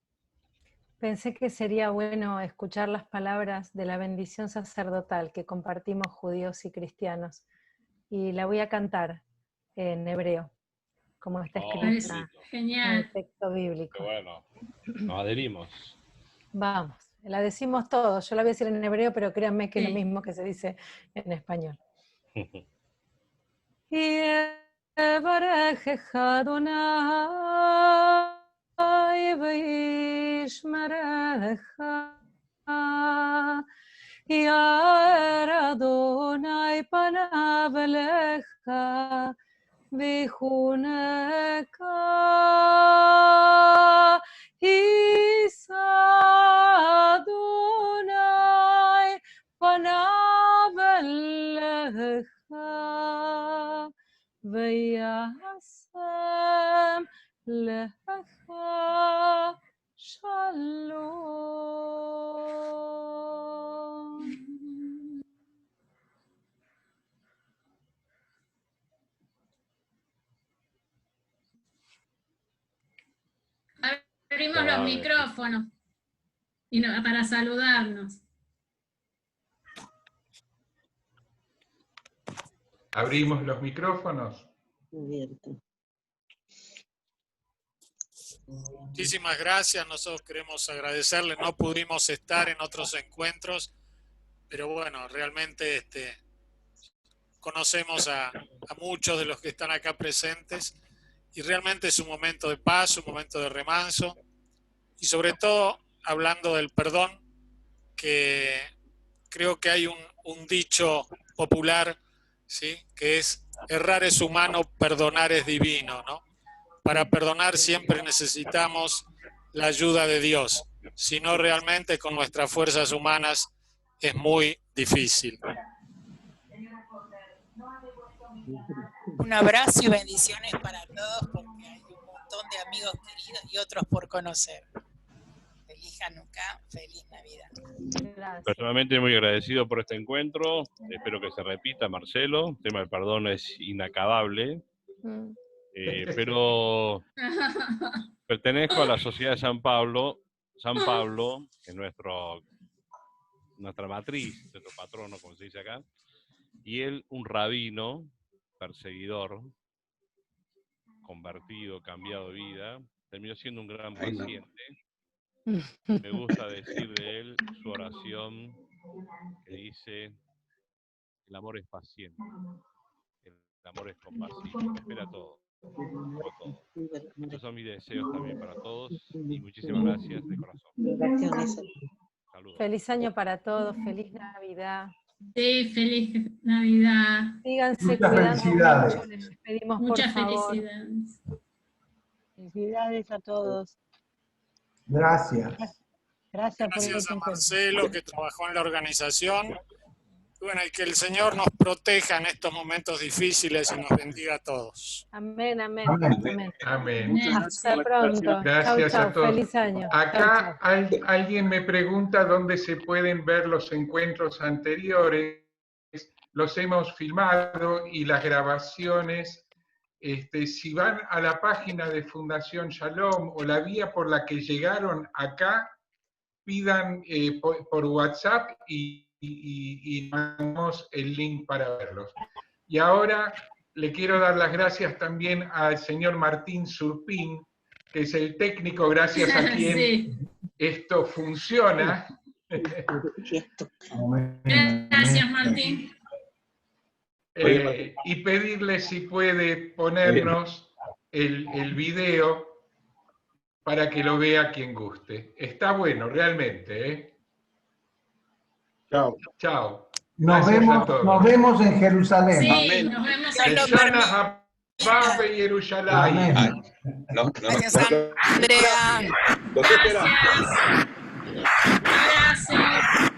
Pensé que sería bueno escuchar las palabras de la bendición sacerdotal que compartimos judíos y cristianos. Y la voy a cantar en hebreo, como está escrita en el texto bíblico. Qué bueno, nos adherimos. Vamos, la decimos todos. Yo la voy a decir en hebreo, pero créanme que es lo mismo que se dice en español. יברכך אדוני וישמרך, יאר אדוני פניו אליך ויחונך, יישא אדוני פניו אליך ויעשם לך שלום. Abrimos los micrófonos y para saludarnos. Abrimos los micrófonos. Muchísimas gracias, nosotros queremos agradecerle, no pudimos estar en otros encuentros, pero bueno, realmente conocemos a muchos de los que están acá presentes y realmente es un momento de paz, un momento de remanso y sobre todo hablando del perdón, que creo que hay un dicho popular, ¿sí?, que es errar es humano, perdonar es divino, ¿no? Para perdonar siempre necesitamos la ayuda de Dios, si no realmente con nuestras fuerzas humanas es muy difícil. Un abrazo y bendiciones para todos porque hay un montón de amigos queridos y otros por conocer. Feliz Hanukkah, feliz Navidad. Gracias. Personalmente muy agradecido por este encuentro, espero que se repita, Marcelo, el tema del perdón es inacabable. Pero pertenezco a la Sociedad de San Pablo, que es nuestra matriz, nuestro patrono, como se dice acá, y él, un rabino, perseguidor, convertido, cambiado vida, terminó siendo un gran paciente. Me gusta decir de él su oración que dice: el amor es paciente, el amor es compasivo, espera todo, por todo. Esos son mis deseos también para todos y muchísimas gracias de corazón. Saludos. Feliz año para todos, feliz Navidad. Sí, feliz Navidad. Síganse Muchas cuidando felicidades. mucho, les pedimos Muchas por favor. felicidades. Felicidades a todos. Gracias. Gracias por el Gracias a encuentro. Marcelo, que trabajó en la organización. Bueno, y que el Señor nos proteja en estos momentos difíciles y nos bendiga a todos. Amén, amén, Amén. amén. Amén. Hasta pronto. Gracias Chau, a chau. todos. Feliz año. Acá Chau, chau. alguien me pregunta dónde se pueden ver los encuentros anteriores. Los hemos filmado y las grabaciones. Si van a la página de Fundación Shalom o la vía por la que llegaron acá, pidan por WhatsApp y mandamos el link para verlos. Y ahora le quiero dar las gracias también al señor Martín Surpín, que es el técnico gracias a quien Sí. esto funciona. Gracias, Martín. Y pedirle si puede ponernos el video para que lo vea quien guste. Está bueno, realmente, ¿eh? Chao. Chao. Nos Gracias a todos. vemos en Jerusalén. Sí, Amén. nos vemos Dios lo Shana Haba Yerushalayim. Amén. Gracias, Andrea. Los esperamos. Gracias. Abrazo.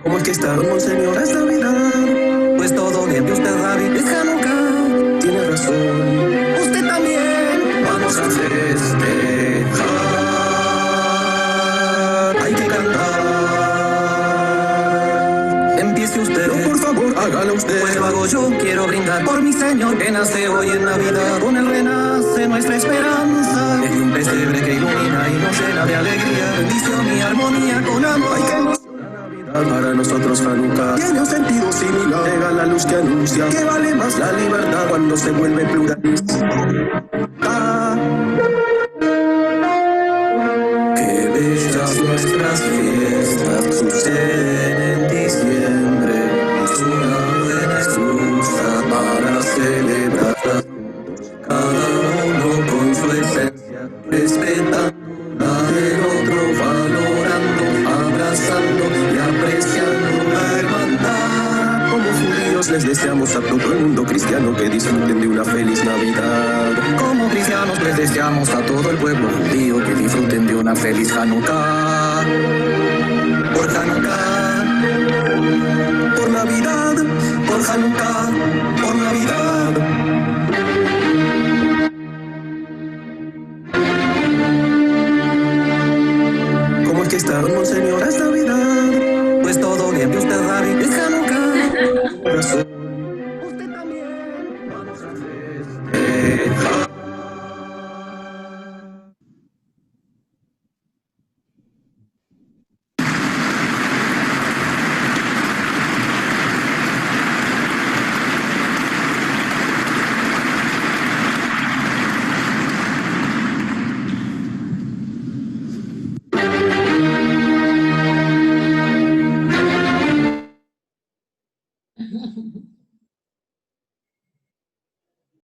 ¿Cómo es que está, Monseñor, es Navidad? Pues todo le envió usted, David, es Hanukkah. Tiene razón, usted también. Vamos a festejar. Hay que cantar. Empiece usted, no, por favor, hágalo usted. Pues lo hago yo, quiero brindar por mi Señor, que nace hoy en Navidad. Con él renace nuestra esperanza. Es un pesebre que ilumina y nos llena de alegría. Bendición y armonía con amor. Hay que para nosotros Hanukkah tiene un sentido similar. Llega la luz que anuncia que vale más la libertad cuando se vuelve pluralista. Qué bellas nuestras fiestas suceden en diciembre. Es una buena excusa para celebrar. Cada uno con su esencia, respetando la del otro, valorando, abrazando y apreciando la hermandad. Como judíos les deseamos a todo el mundo cristiano que disfruten de una feliz Navidad. Como cristianos les deseamos a todo el pueblo judío que disfruten de una feliz Hanukkah. Por Hanukkah, por Navidad, por Hanukkah.